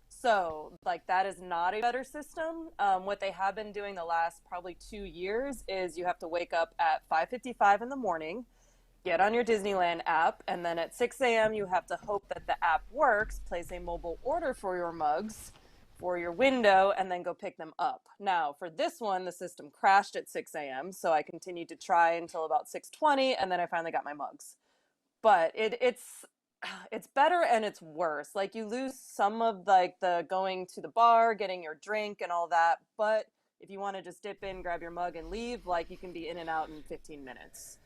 So, like, that is not a better system. What they have been doing the last probably 2 years is you have to wake up at 5:55 in the morning, get on your Disneyland app, and then at 6 a.m. you have to hope that the app works, place a mobile order for your mugs for your window, and then go pick them up. Now, for this one, the system crashed at 6 a.m., so I continued to try until about 6:20, and then I finally got my mugs. But it's better and it's worse. Like, you lose some of like the going to the bar, getting your drink and all that, but if you want to just dip in, grab your mug and leave, like, you can be in and out in 15 minutes.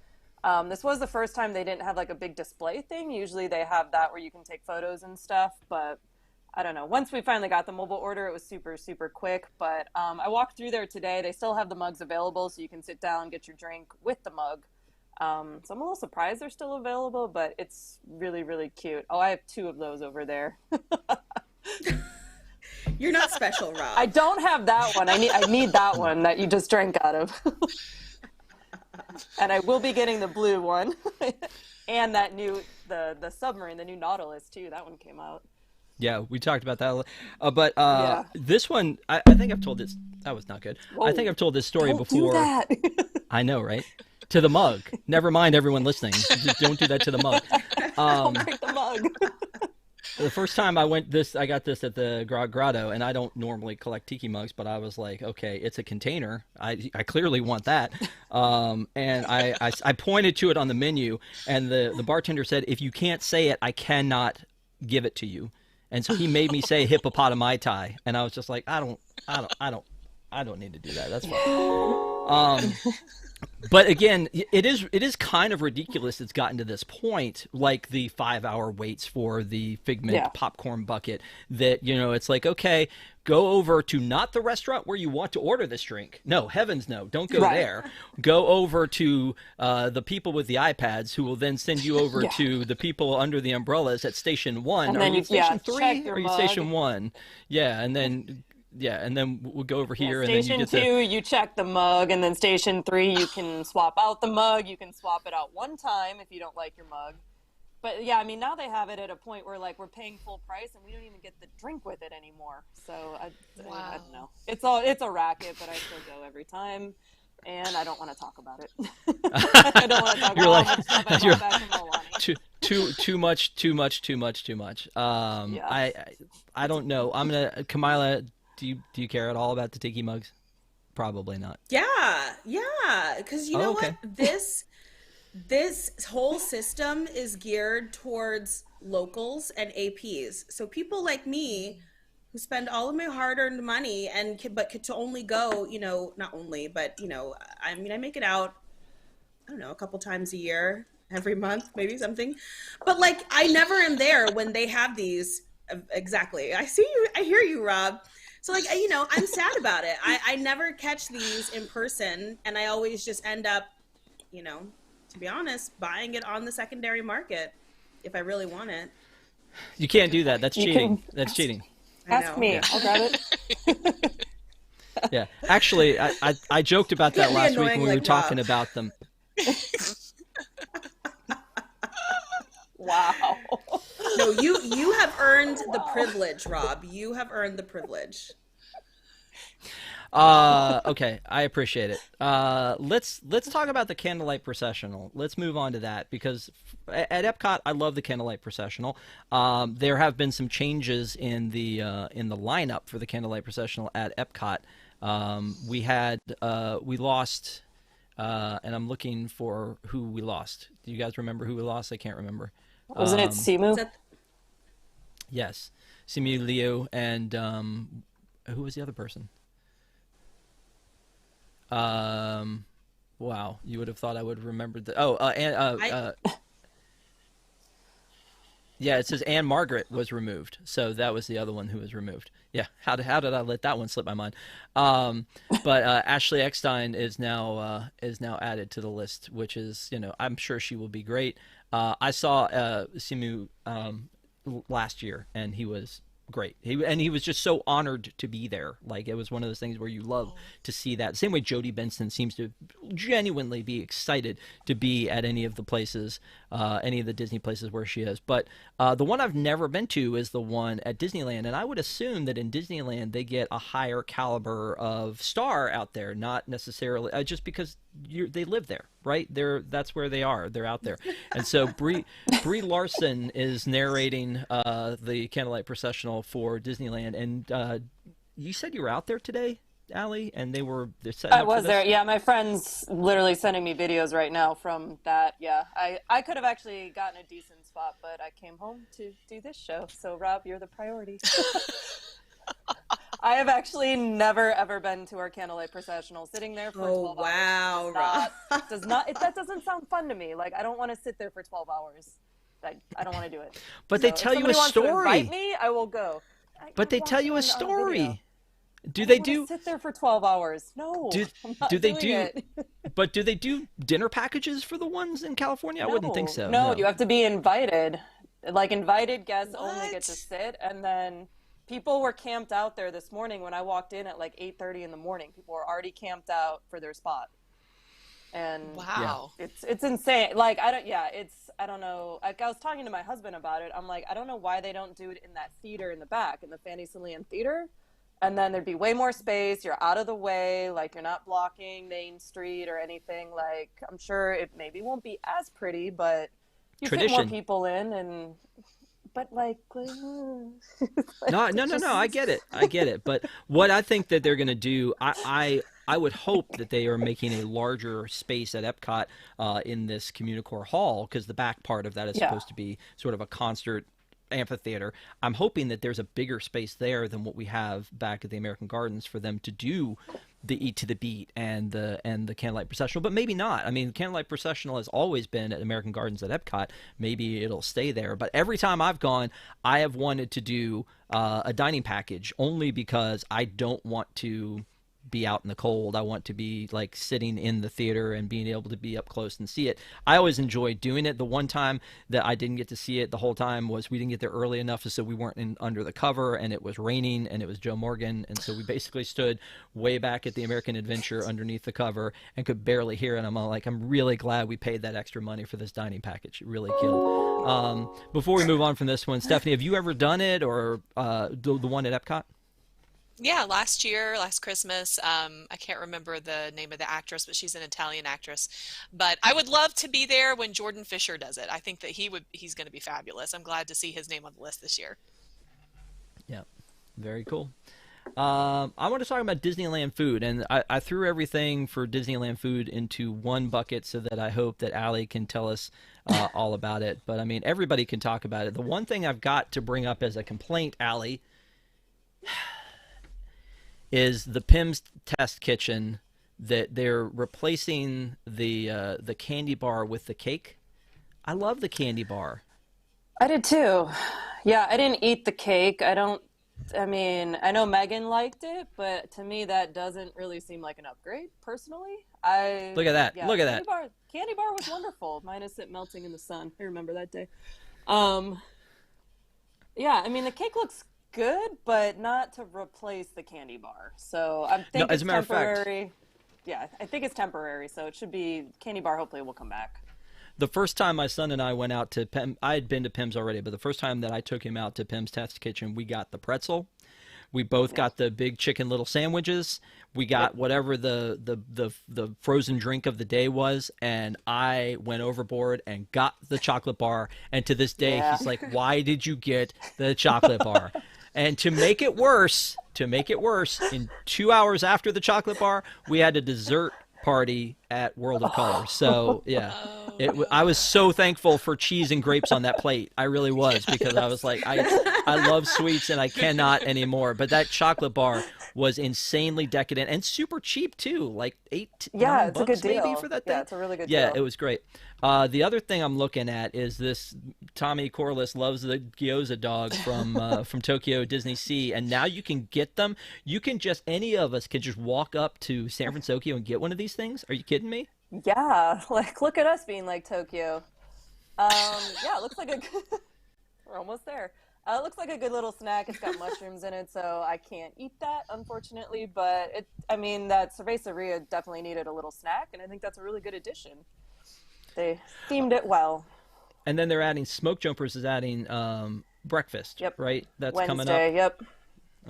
This was the first time they didn't have like a big display thing. Usually they have that where you can take photos and stuff, but I don't know. Once we finally got the mobile order, it was super, super quick. But I walked through there today. They still have the mugs available, so you can sit down, get your drink with the mug. So I'm a little surprised they're still available, but it's really, really cute. Oh, I have 2 of those over there. You're not special, Rob. I don't have that one. I need that one that you just drank out of. And I will be getting the blue one. And that new, the submarine, the new Nautilus, too. That one came out. Yeah, we talked about that. But Yeah. this one, I think I've told this. That was not good. Whoa. I think I've told this story Don't before. do that. I know, right? To the mug. Never mind everyone listening. Just don't do that to the mug. Don't break the mug. The first time I got this at the Grotto, and I don't normally collect tiki mugs, but I was like, okay, it's a container. I clearly want that. And I pointed to it on the menu, and the bartender said, if you can't say it, I cannot give it to you. And so he made me say hippopotami, and I was just like, I don't need to do that. That's fine. But again, it is kind of ridiculous it's gotten to this point, like the 5-hour waits for the Figment popcorn bucket, that, you know, it's like, okay, go over to not the restaurant where you want to order this drink. No, heavens no, don't go there. Go over to the people with the iPads, who will then send you over to the people under the umbrellas at Station 1. And Are then you at Station 3? your Or are you mug. Station 1? Yeah, and then... Yeah, and then we'll go over here, and then you Station get 2, you check the mug, and then Station 3, you can swap out the mug. You can swap it out one time if you don't like your mug. But yeah, I mean, now they have it at a point where, like, we're paying full price, and we don't even get the drink with it anymore. So I don't know. It's a racket, but I still go every time, and I don't want to talk about it. I don't want to talk about how much stuff I brought back from Milwaukee. Too much. I don't know. I'm gonna, Kamila. Do you care at all about the tiki mugs? Probably not. Yeah, because you know okay. what? This whole system is geared towards locals and APs. So people like me, who spend all of my hard-earned money but could to only go, you know, not only, but, you know, I mean, I make it out, I don't know, a couple times a year, every month, maybe something. But, like, I never am there when they have these. Exactly. I see you. I hear you, Rob. So, like, you know, I'm sad about it. I never catch these in person, and I always just end up, you know, to be honest, buying it on the secondary market if I really want it. You can't do that. That's cheating. That's cheating. Ask me. Yeah. I'll grab it. Yeah. Actually, I joked about that last week when we were talking about them. Wow. No, you have earned the privilege, Rob. You have earned the privilege. Okay, I appreciate it. Let's talk about the candlelight processional. Let's move on to that, because at Epcot, I love the candlelight processional. There have been some changes in the lineup for the candlelight processional at Epcot. We lost, and I'm looking for who we lost. Do you guys remember who we lost? I can't remember. Wasn't it Simu? Yes, Simu Liu, and who was the other person? Wow, you would have thought I would have remembered the. Yeah, it says Anne Margaret was removed, so that was the other one who was removed. Yeah, how did I let that one slip my mind? But Ashley Eckstein is now added to the list, which is, you know, I'm sure she will be great. I saw Simu last year, and he was great. And he was just so honored to be there. Like, it was one of those things where you love to see that. Same way Jodie Benson seems to genuinely be excited to be at any of the places, any of the Disney places where she is. But the one I've never been to is the one at Disneyland, and I would assume that in Disneyland they get a higher caliber of star out there, not necessarily just because they live there, right? That's where they are. They're out there. And so Brie Larson is narrating the Candlelight Processional for Disneyland. And you said you were out there today, Allie, and they're setting I up for was this? there. Yeah, my friend's literally sending me videos right now from that. Yeah, I could have actually gotten a decent spot, but I came home to do this show. So, Rob, you're the priority. I have actually never ever been to our Candlelight Processional. Sitting there for 12 wow, hours that doesn't sound fun to me. Like, I don't want to sit there for 12 hours. I don't want to do it. But So they tell if you a somebody wants to story. invite me, I will go. But they tell you a story. Do they do sit there for 12 hours? No. I'm not do they doing do it. But do they do dinner packages for the ones in California? I wouldn't think so. No, you have to be invited. Like, invited guests only get to What? sit, and then people were camped out there this morning when I walked in at like 8:30 in the morning. People were already camped out for their spot. And Wow. it's insane. Like, I don't know. Like, I was talking to my husband about it. I'm like, I don't know why they don't do it in that theater in the back, in the Fantasyland Theater. And then there'd be way more space. You're out of the way. Like, you're not blocking Main Street or anything. Like, I'm sure it maybe won't be as pretty, but you fit more Tradition. people in. But like, No. I get it. But what I think that they're going to do, I would hope that they are making a larger space at Epcot in this Communicore Hall, because the back part of that is supposed to be sort of a concert amphitheater. I'm hoping that there's a bigger space there than what we have back at the American Gardens for them to do the Eat to the Beat and the Candlelight Processional, but maybe not. I mean, Candlelight Processional has always been at American Gardens at Epcot. Maybe it'll stay there. But every time I've gone, I have wanted to do a dining package, only because I don't want to be out in the cold. I want to be like sitting in the theater and being able to be up close and see it. I always enjoy doing it. The one time that I didn't get to see it the whole time was we didn't get there early enough, so we weren't under the cover, and it was raining, and it was Joe Morgan, and so we basically stood way back at the American Adventure underneath the cover and could barely hear it. I'm like, I'm really glad we paid that extra money for this dining package. It really killed. Before we move on from this one, Stephanie, have you ever done it, or the one at Epcot? Yeah, last Christmas, I can't remember the name of the actress, but she's an Italian actress. But I would love to be there when Jordan Fisher does it. I think that he's going to be fabulous. I'm glad to see his name on the list this year. Yeah, very cool. I want to talk about Disneyland food, and I threw everything for Disneyland food into one bucket so that I hope that Allie can tell us all about it. But I mean, everybody can talk about it. The one thing I've got to bring up as a complaint, Allie, is the Pim's Test Kitchen, that they're replacing the candy bar with the cake. I love the candy bar. I did too. Yeah, I didn't eat the cake. I mean, I know Megan liked it, but to me that doesn't really seem like an upgrade, personally. Look at that. Yeah, Look at that. Candy bar was wonderful, minus it melting in the sun. I remember that day. Yeah, I mean, the cake looks good, but not to replace the candy bar. So I think as it's a matter of fact, temporary. Yeah, I think it's temporary, so it should be candy bar. Hopefully, will come back. the first time my son and I went out to Pim, I had been to Pim's already, but the first time that I took him out to Pim's Test Kitchen, we got the pretzel. We both got the big chicken little sandwiches. We got whatever the frozen drink of the day was, and I went overboard and got the chocolate bar. And to this day, he's like, "Why did you get the chocolate bar?" And to make it worse, in 2 hours after the chocolate bar, we had a dessert party at World of Color. So yeah, I was so thankful for cheese and grapes on that plate. I really was, because I was like, I love sweets and I cannot anymore. But that chocolate bar was insanely decadent and super cheap too, like $8-9 it's a good deal. maybe for that thing. Yeah, it's a really good Yeah, deal. it was great. The other thing I'm looking at is this. Tommy Corliss loves the gyoza dog from Tokyo Disney Sea, and now you can get them. You can just, any of us could just walk up to San Francisco and get one of these things. Are you kidding me? Yeah, like look at us being like Tokyo. Yeah, it looks like we're almost there. It looks like a good little snack. It's got mushrooms in it, so I can't eat that, unfortunately. But that cerveceria definitely needed a little snack, and I think that's a really good addition. They themed it well. And then they're adding Smoke Jumpers is adding breakfast. Yep. Right. That's Wednesday, coming up. Yep.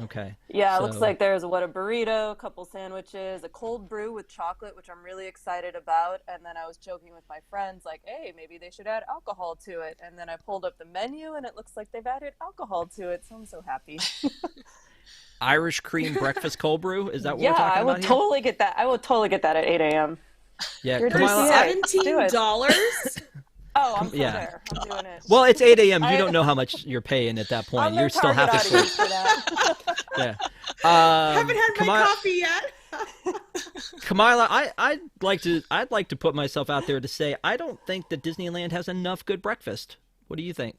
Okay. Yeah, it looks like there's a burrito, a couple sandwiches, a cold brew with chocolate, which I'm really excited about. And then I was joking with my friends, like, hey, maybe they should add alcohol to it. And then I pulled up the menu, and it looks like they've added alcohol to it, so I'm so happy. Irish cream breakfast cold brew. Is that what we're talking about? Yeah, I will totally get that. I will totally get that at 8 a.m. Yeah, You're $17. Oh, I'm still there. I'm doing it. Well, it's 8 a.m. You don't know how much you're paying at that point. You're still half asleep. For that. Yeah. Haven't had my coffee yet. Kamila, I'd like to put myself out there to say I don't think that Disneyland has enough good breakfast. What do you think?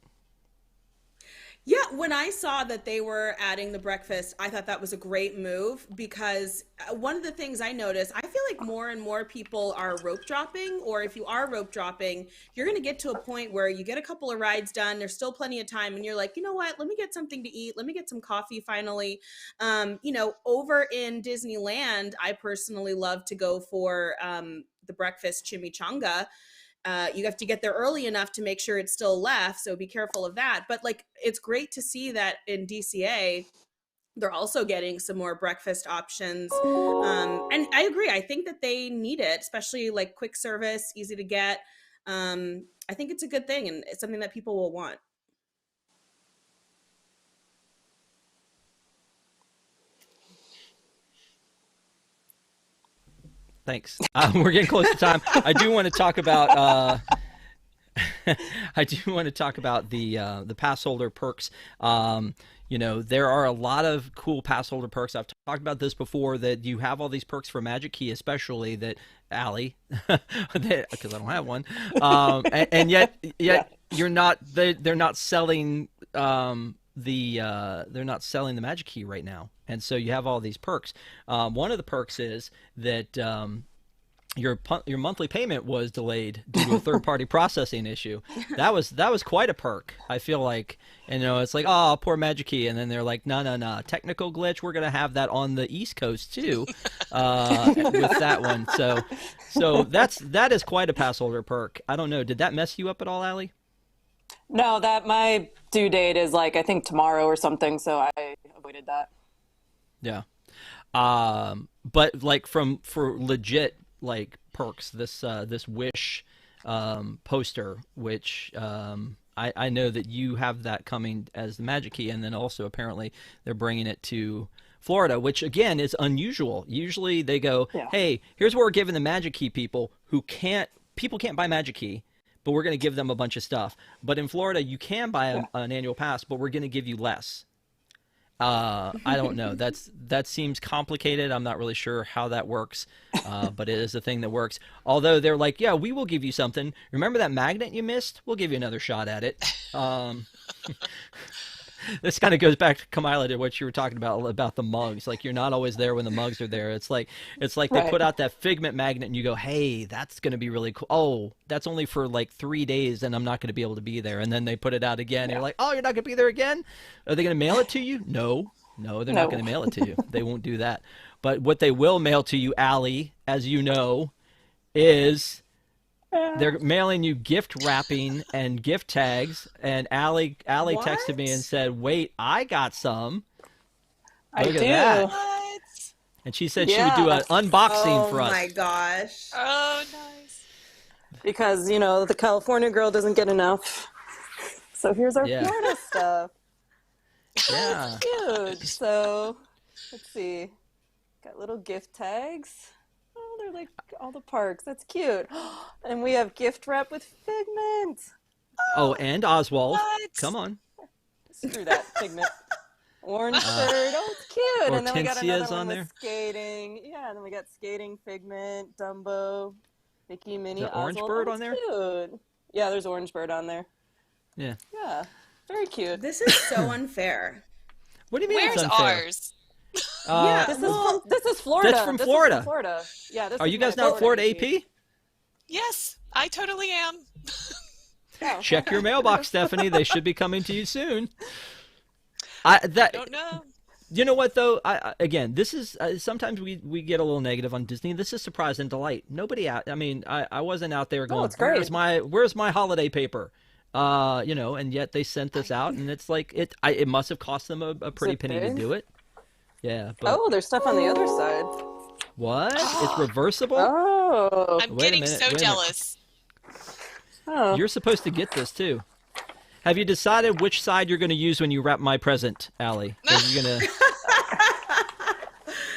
Yeah, when I saw that they were adding the breakfast, I thought that was a great move because one of the things I noticed, I feel like more and more people are rope dropping, or if you are rope dropping, you're going to get to a point where you get a couple of rides done, there's still plenty of time, and you're like, you know what, let me get something to eat, let me get some coffee finally. Over in Disneyland, I personally love to go for the breakfast chimichanga. You have to get there early enough to make sure it's still left, so be careful of that. But it's great to see that in DCA they're also getting some more breakfast options, and I agree. I think that they need it, especially quick service, easy to get. I think it's a good thing, and it's something that people will want. Thanks. We're getting close to time. I do want to talk about the pass holder perks. There are a lot of cool pass holder perks. I've talked about this before, that you have all these perks for Magic Key, especially that Allie, because I don't have one, and yet you're not. They're not selling they're not selling the Magic Key right now, and so you have all these perks. One of the perks is that your monthly payment was delayed due to a third-party processing issue. That was quite a perk. I feel like, it's like, oh, poor Magic Key, and then they're like, no, technical glitch. We're gonna have that on the East Coast too, with that one. So that is quite a pass holder perk. I don't know. Did that mess you up at all, Allie? No, that my due date is I think tomorrow or something, so I avoided that. Yeah. But for legit perks, this Wish poster, which I know that you have that coming as the Magic Key, and then also apparently they're bringing it to Florida, which again is unusual. Usually they go, hey, here's what we're giving the Magic Key people people can't buy Magic Key, but we're going to give them a bunch of stuff. But in Florida, you can buy an annual pass, but we're going to give you less. I don't know. That seems complicated. I'm not really sure how that works, but it is a thing that works. Although they're like, yeah, we will give you something. Remember that magnet you missed? We'll give you another shot at it. This kind of goes back to Kamila, to what you were talking about the mugs. You're not always there when the mugs are there. It's like they put out that Figment magnet and you go, hey, that's going to be really cool. Oh, that's only for 3 days and I'm not going to be able to be there. And then they put it out again. And you're like, oh, you're not going to be there again? Are they going to mail it to you? No, they're not going to mail it to you. They won't do that. But what they will mail to you, Allie, as you know, is they're mailing you gift wrapping and gift tags. And Allie texted me and said, wait, I got some. Look at that. What? And she said she would do an unboxing for us. Oh my gosh. Oh, nice. Because, the California girl doesn't get enough. So here's our Florida stuff. Yeah. Cute. So, let's see. Got little gift tags. Oh, they're all the parks. That's cute. And we have gift wrap with Figment. Oh, and Oswald. What? Come on. Screw that, Figment. Orange bird. Oh, it's cute. And then we got Hortensia's another on one there. with skating. Yeah, and then we got skating, Figment, Dumbo, Mickey, Minnie, Is there Orange Oswald. Bird Oh, on there? Cute. Yeah, there's Orange Bird on there. Yeah. Yeah, very cute. This is so unfair. What do you mean Where's it's unfair? ours? Yeah. This is Florida. That's from This Florida. is from Florida. Yeah, this Are is you my guys not Florida AP? Yes, I totally am. Oh. Check your mailbox, Stephanie. They should be coming to you soon. I don't know. You know what though? Again, this is sometimes we get a little negative on Disney. This is surprise and delight. Nobody out. I mean, I wasn't out there going, it's great. where's my holiday paper? And yet they sent this out, and it's like it must have cost them a pretty penny to do it. Yeah. But, there's stuff on the other side. what? It's reversible? Oh. I'm Wait a getting minute, so wait a minute. jealous. Oh. You're supposed to get this too. Have you decided which side you're going to use when you wrap my present, Allie? 'Cause you're gonna.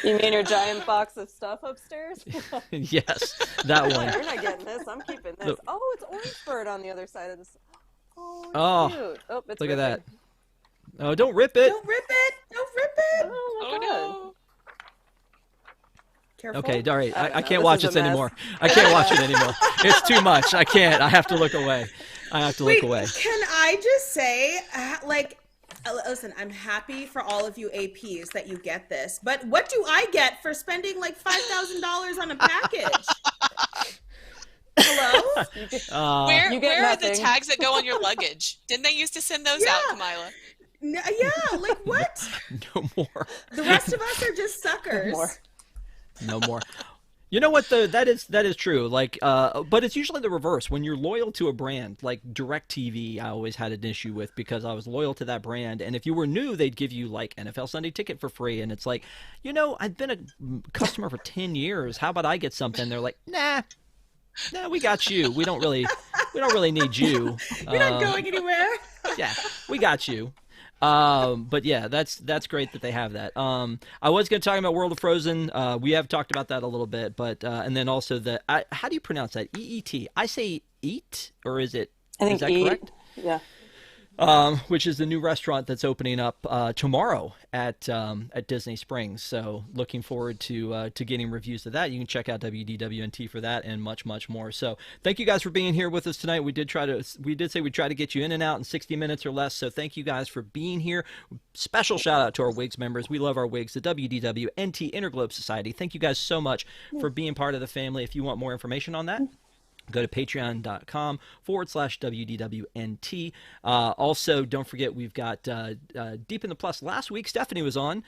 You mean your giant box of stuff upstairs? Yes, that one. You're not getting this. I'm keeping this. Look. Oh, it's Orange Bird on the other side of this. Oh, it's Oh, cute. Oh, it's Look at that. ripping. Oh, don't rip it. Don't rip it. Don't rip it. Oh, my Oh God. no. Careful. Okay, all right. I don't I know. can't This watch is a this mess. anymore. I can't watch it anymore. It's too much. I can't. I have to look away. I have to look Wait, away. can I just say, listen, I'm happy for all of you APs that you get this, but what do I get for spending like $5,000 on a package? Hello? Where you get are the nothing. tags that go on your luggage? Didn't they used to send those out, Kamila? Yeah, like what? No more. The rest of us are just suckers. More. No more. You know what though? That is true. Like, but it's usually the reverse. When you're loyal to a brand, like DirecTV, I always had an issue with because I was loyal to that brand. And if you were new, they'd give you like NFL Sunday Ticket for free. And it's like, I've been a customer for 10 years. How about I get something? They're like, nah, we got you. We don't really need you. You're not going anywhere. Yeah, we got you. But yeah, that's great that they have that. I was going to talk about World of Frozen. We have talked about that a little bit, but and then also how do you pronounce that? EET. I say eat, or is it? I think is that eat. correct? Yeah. Which is the new restaurant that's opening up tomorrow at Disney Springs. So looking forward to getting reviews of that. You can check out WDWNT for that and much more. So thank you guys for being here with us tonight. We did say we'd try to get you in and out in 60 minutes or less. So thank you guys for being here. Special shout out to our WIGS members. We love our WIGS, the WDWNT Interglobe Society. Thank you guys so much for being part of the family. If you want more information on that, go to patreon.com/WDWNT. Also, don't forget, we've got Deep in the Plus. Last week, Stephanie was on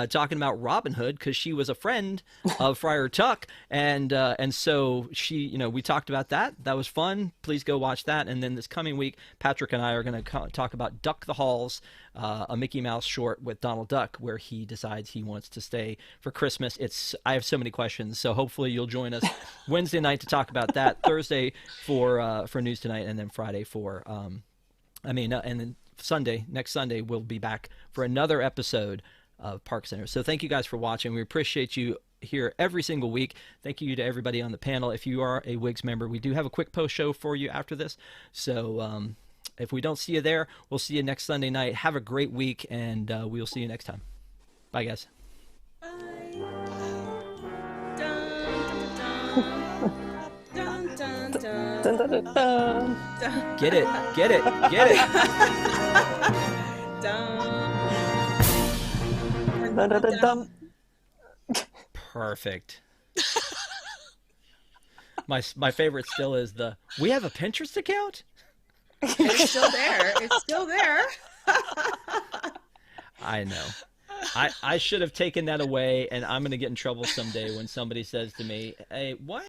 talking about Robin Hood because she was a friend of Friar Tuck. And so she, we talked about that. That was fun. Please go watch that. And then this coming week, Patrick and I are going to talk about Duck the Halls, a Mickey Mouse short with Donald Duck, where he decides he wants to stay for Christmas. I have so many questions, so hopefully you'll join us Wednesday night to talk about that, Thursday for News Tonight, and then Friday and then next Sunday, we'll be back for another episode of ParksCenter. So thank you guys for watching. We appreciate you here every single week. Thank you to everybody on the panel. If you are a WIGS member, we do have a quick post show for you after this. So if we don't see you there, we'll see you next Sunday night. Have a great week, and we'll see you next time. Bye, guys. Bye. Dun, dun, dun, dun, Dun, dun, dun, dun. dun. Get it. Dun. Dun, dun, dun, dun. Perfect. My favorite still is we have a Pinterest account? It's still there. It's still there. I know. I should have taken that away, and I'm going to get in trouble someday when somebody says to me, hey, why